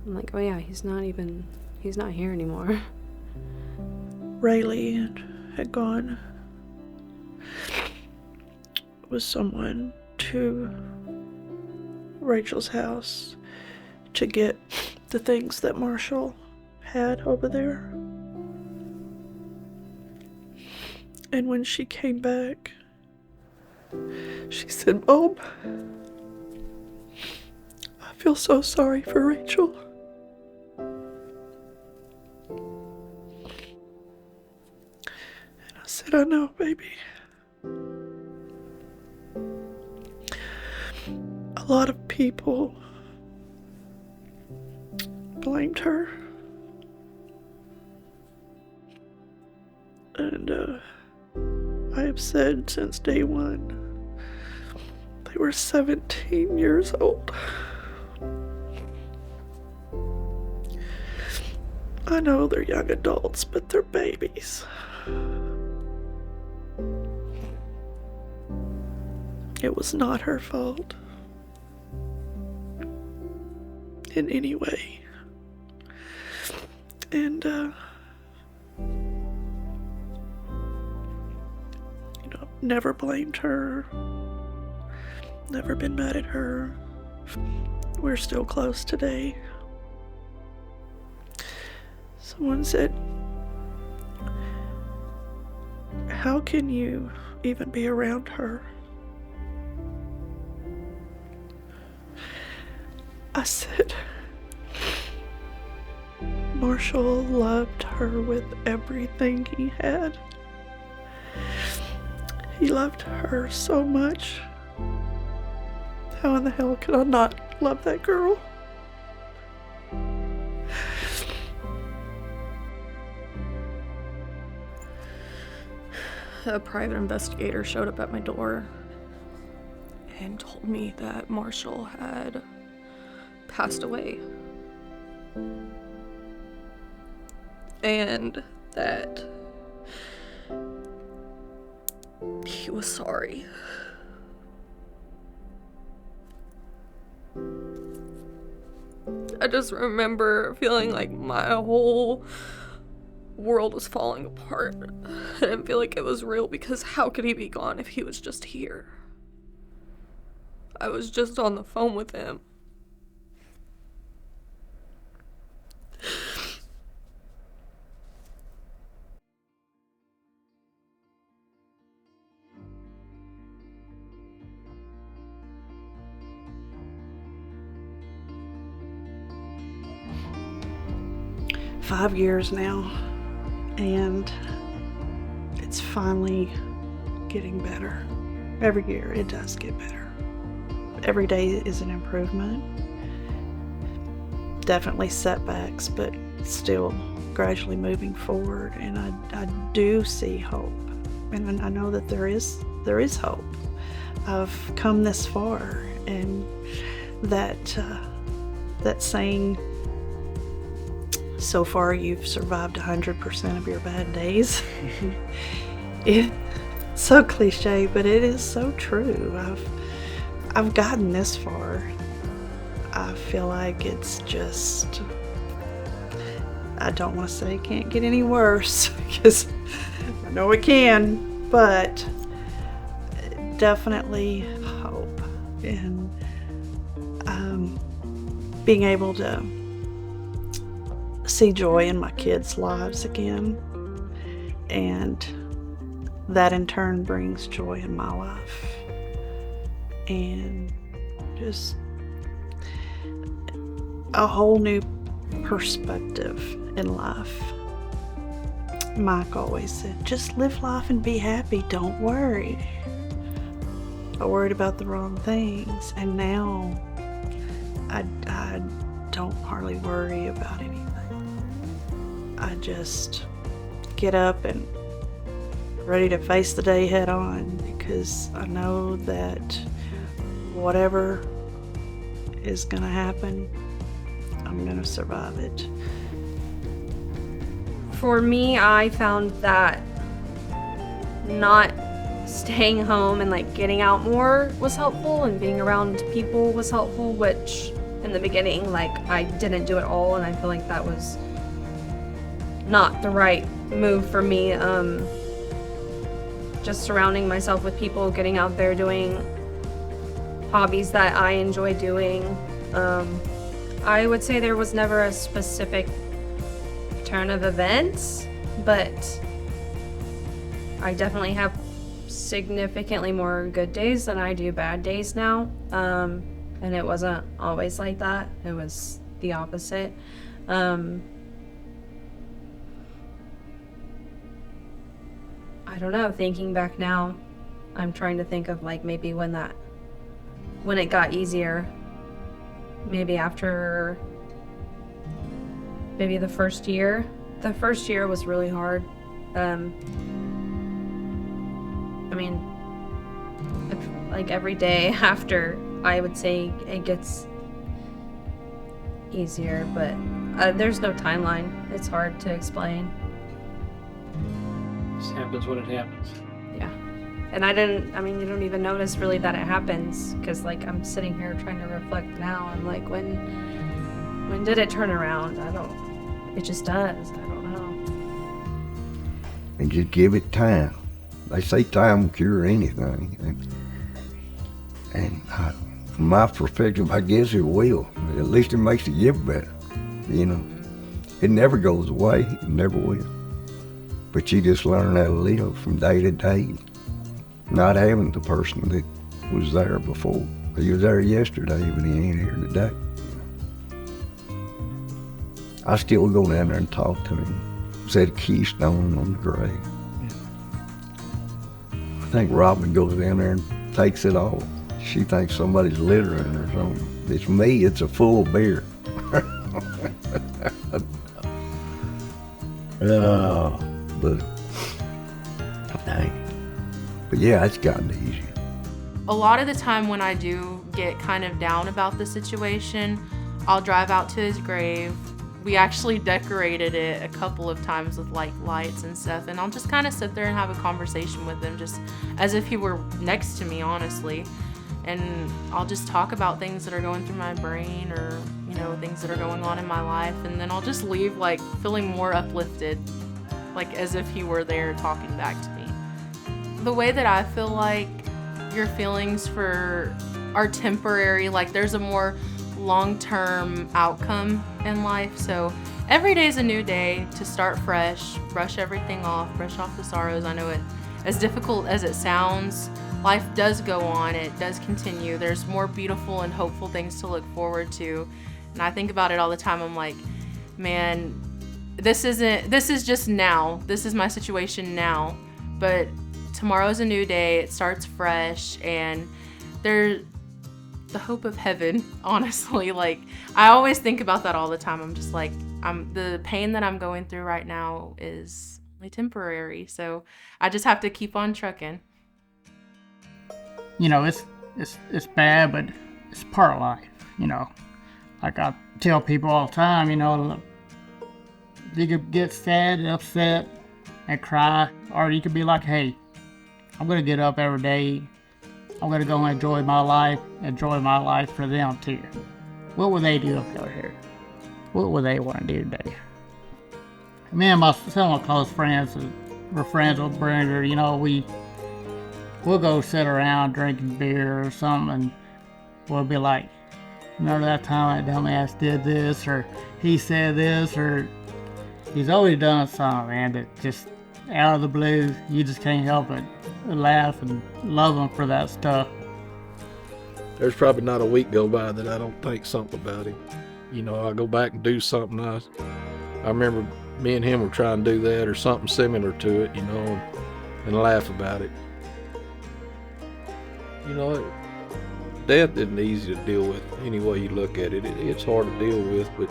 I'm like, oh yeah, he's not here anymore. Riley had gone with someone to Rachel's house to get the things that Marshall had over there. And when she came back, she said, Mom, I feel so sorry for Rachel. And I said, I know, baby. A lot of people blamed her. And I have said since day one, they were 17 years old. I know they're young adults, but they're babies. It was not her fault in any way. And, never blamed her, never been mad at her. We're still close today. Someone said, how can you even be around her? I said, Marshall loved her with everything he had. He loved her so much. How in the hell could I not love that girl? A private investigator showed up at my door and told me that Marshall had passed away. And that he was sorry. I just remember feeling like my whole world was falling apart. I didn't feel like it was real because how could he be gone if he was just here? I was just on the phone with him. Five years now, and it's finally getting better. Every year it does get better. Every day is an improvement. Definitely setbacks, but still gradually moving forward, and I do see hope, and I know that there is hope. I've come this far, and that saying, so far you've survived 100% of your bad days. It's so cliche, but it is so true. I've gotten this far. I feel like it's just, I don't want to say it can't get any worse, because I know it can, but definitely hope, and being able to see joy in my kids' lives again, and that in turn brings joy in my life, and just a whole new perspective in life. Mike always said, just live life and be happy, don't worry. I worried about the wrong things, and now I don't hardly worry about anything. I just get up and ready to face the day head on, because I know that whatever is gonna happen, I'm gonna survive it. For me, I found that not staying home and like getting out more was helpful, and being around people was helpful, which in the beginning, like, I didn't do it all, and I feel like that was not the right move for me. Just surrounding myself with people, getting out there, doing hobbies that I enjoy doing. I would say there was never a specific turn of events, but I definitely have significantly more good days than I do bad days now. And it wasn't always like that. It was the opposite. I don't know, thinking back now, I'm trying to think of like maybe when it got easier. Maybe after maybe the first year. The first year was really hard. I mean, like every day after, I would say it gets easier, but there's no timeline. It's hard to explain. It just happens when it happens. Yeah. And you don't even notice really that it happens, because like I'm sitting here trying to reflect now. I'm like, when did it turn around? It just does. I don't know. And just give it time. They say time will cure anything. And from my perspective, I guess it will. At least it makes it get better, you know. It never goes away, it never will. But you just learn how to live from day to day, not having the person that was there before. He was there yesterday, but he ain't here today. I still go down there and talk to him. Set a keystone on the grave. I think Robin goes down there and takes it off. She thinks somebody's littering or something. It's me, it's a full beer. But yeah, it's gotten easier. A lot of the time when I do get kind of down about the situation, I'll drive out to his grave. We actually decorated it a couple of times with like lights and stuff, and I'll just kind of sit there and have a conversation with him, just as if he were next to me, honestly. And I'll just talk about things that are going through my brain, or things that are going on in my life, and then I'll just leave like feeling more uplifted, like as if he were there talking back to me. The way that I feel like your feelings for are temporary. Like there's a more long-term outcome in life. So every day is a new day to start fresh, brush everything off, brush off the sorrows. I know it, as difficult as it sounds, life does go on, it does continue. There's more beautiful and hopeful things to look forward to. And I think about it all the time. I'm like, man, this is just now. This is my situation now. But tomorrow's a new day, it starts fresh, and there's the hope of heaven, honestly. Like, I always think about that all the time. I'm just like, the pain that I'm going through right now is only temporary. So I just have to keep on trucking. You know, it's bad, but it's part of life, you know. Like I tell people all the time, you know, you could get sad and upset and cry, or you could be like, hey, I'm gonna get up every day. I'm gonna go and enjoy my life for them too. What would they do up over here? What would they want to do today? Me and some of my close friends, we're friends with Brenda, you know, we'll go sit around drinking beer or something, and we'll be like, remember that time that dumbass did this, or he said this, or he's always done something, man, that just out of the blue, you just can't help it. Laugh and love him for that stuff. There's probably not a week go by that I don't think something about him. You know, I go back and do something. I remember me and him were trying to do that or something similar to it, you know, and laugh about it. You know, death isn't easy to deal with any way you look at it. It's hard to deal with, but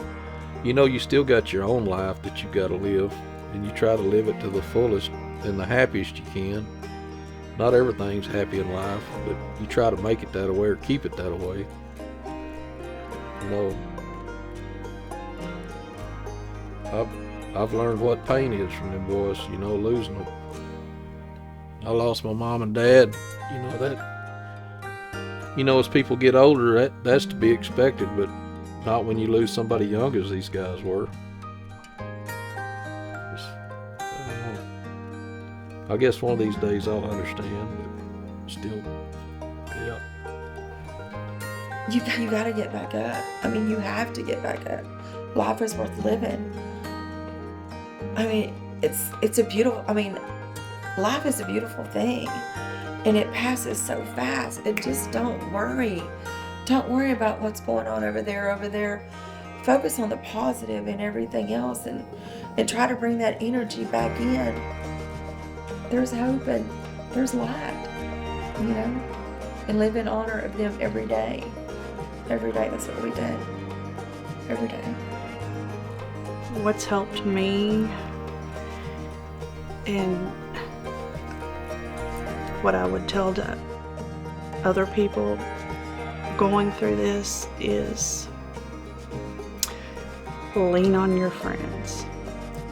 you know, you still got your own life that you got to live, and you try to live it to the fullest and the happiest you can. Not everything's happy in life, but you try to make it that way or keep it that way. You know, I've learned what pain is from them boys, you know, losing them. I lost my mom and dad, you know, that, you know, as people get older, that's to be expected, but not when you lose somebody young as these guys were. I guess one of these days I'll understand, but still, yeah. You gotta get back up. I mean, you have to get back up. Life is worth living. I mean, it's a beautiful, I mean, life is a beautiful thing, and it passes so fast. And just don't worry. Don't worry about what's going on over there. Focus on the positive and everything else, and try to bring that energy back in. There's hope and there's light, you know, and live in honor of them every day. Every day, that's what we do. Every day. What's helped me and what I would tell to other people going through this is lean on your friends.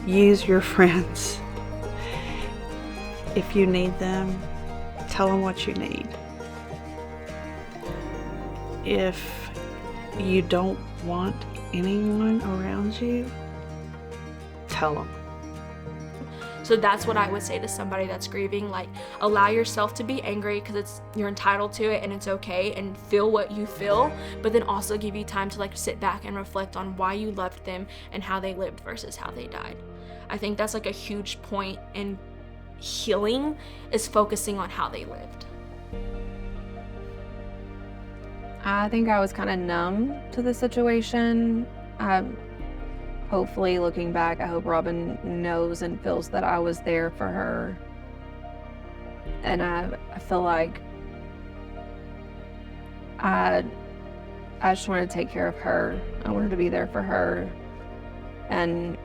Use your friends. If you need them, tell them what you need. If you don't want anyone around you, tell them. So that's what I would say to somebody that's grieving. Like, allow yourself to be angry because you're entitled to it and it's okay, and feel what you feel, but then also give you time to like sit back and reflect on why you loved them and how they lived versus how they died. I think that's like a huge point in healing, is focusing on how they lived. I think I was kind of numb to the situation. Hopefully, looking back, I hope Robin knows and feels that I was there for her. And I feel like I just wanted to take care of her. I wanted to be there for her. And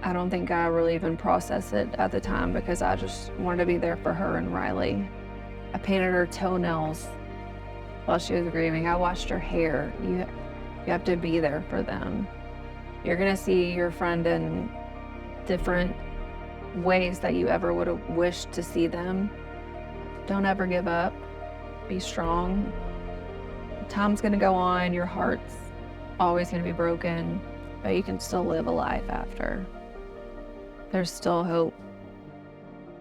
I don't think I really even processed it at the time because I just wanted to be there for her and Riley. I painted her toenails while she was grieving. I washed her hair. You have to be there for them. You're gonna see your friend in different ways that you ever would have wished to see them. Don't ever give up. Be strong. Time's gonna go on. Your heart's always gonna be broken, but you can still live a life after. There's still hope.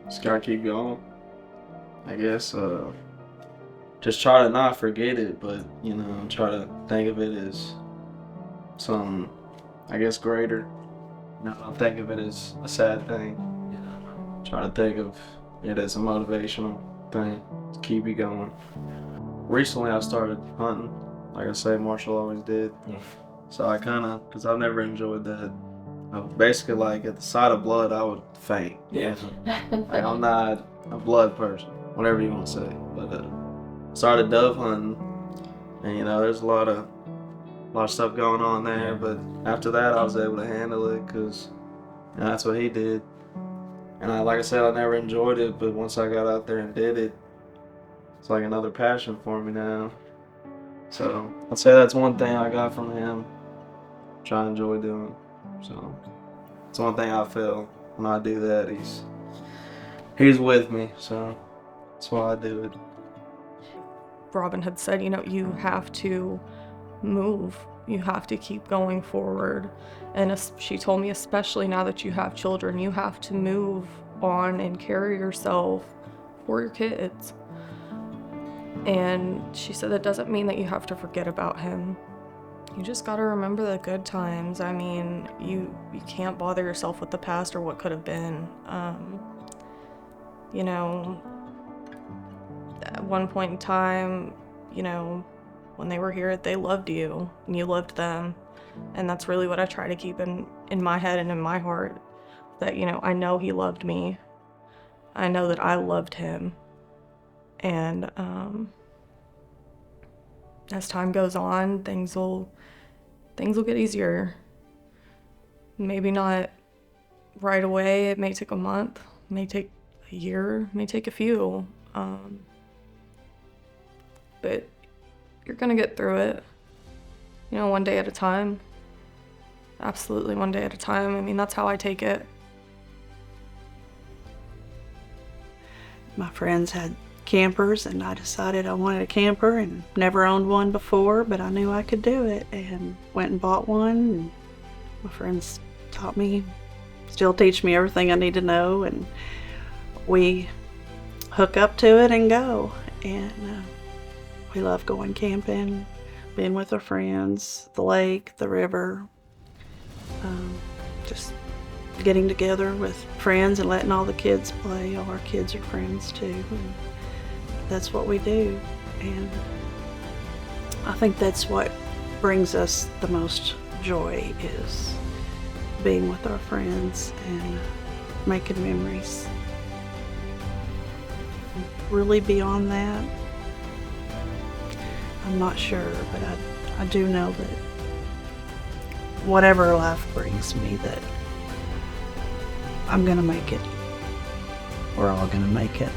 Just gotta keep going. I guess just try to not forget it, but, you know, try to think of it as something, I guess, greater. You know, don't think of it as a sad thing. You know, try to think of it as a motivational thing to keep you going. Recently, I started hunting. Like I say, Marshall always did. So I kind of, because I've never enjoyed that. Basically, like, at the sight of blood, I would faint. Yeah. Like, I'm not a blood person, whatever you want to say. But started dove hunting, and you know, there's a lot of stuff going on there. But after that, I was able to handle it because, you know, that's what he did. And like I said, I never enjoyed it, but once I got out there and did it, it's like another passion for me now. So I'd say that's one thing I got from him. Try to enjoy doing. So it's one thing I feel when I do that. He's with me, so that's why I do it. Robin had said, you know, you have to move. You have to keep going forward. And she told me, especially now that you have children, you have to move on and carry yourself for your kids. And she said that doesn't mean that you have to forget about him. You just gotta remember the good times. I mean, you can't bother yourself with the past or what could have been. You know, at one point in time, you know, when they were here, they loved you and you loved them. And that's really what I try to keep in my head and in my heart. That, you know, I know he loved me. I know that I loved him. And as time goes on, things will get easier. Maybe not right away. It may take a month, it may take a year, it may take a few. But you're gonna get through it. You know, one day at a time. Absolutely one day at a time. I mean, that's how I take it. My friends had campers and I decided I wanted a camper and never owned one before, but I knew I could do it and went and bought one. And my friends taught me, still teach me everything I need to know, and we hook up to it and go. And we love going camping, being with our friends, the lake, the river, just getting together with friends and letting all the kids play. All our kids are friends too. And that's what we do. And I think that's what brings us the most joy, is being with our friends and making memories. Really beyond that, I'm not sure, but I do know that whatever life brings me, that I'm gonna make it. We're all gonna make it.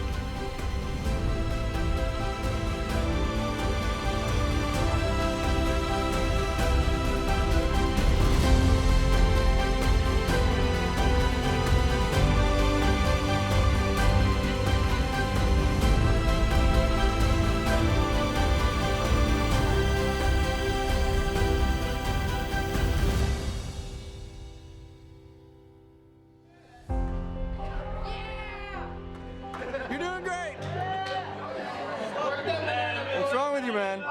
You're doing great. What's wrong with you, man?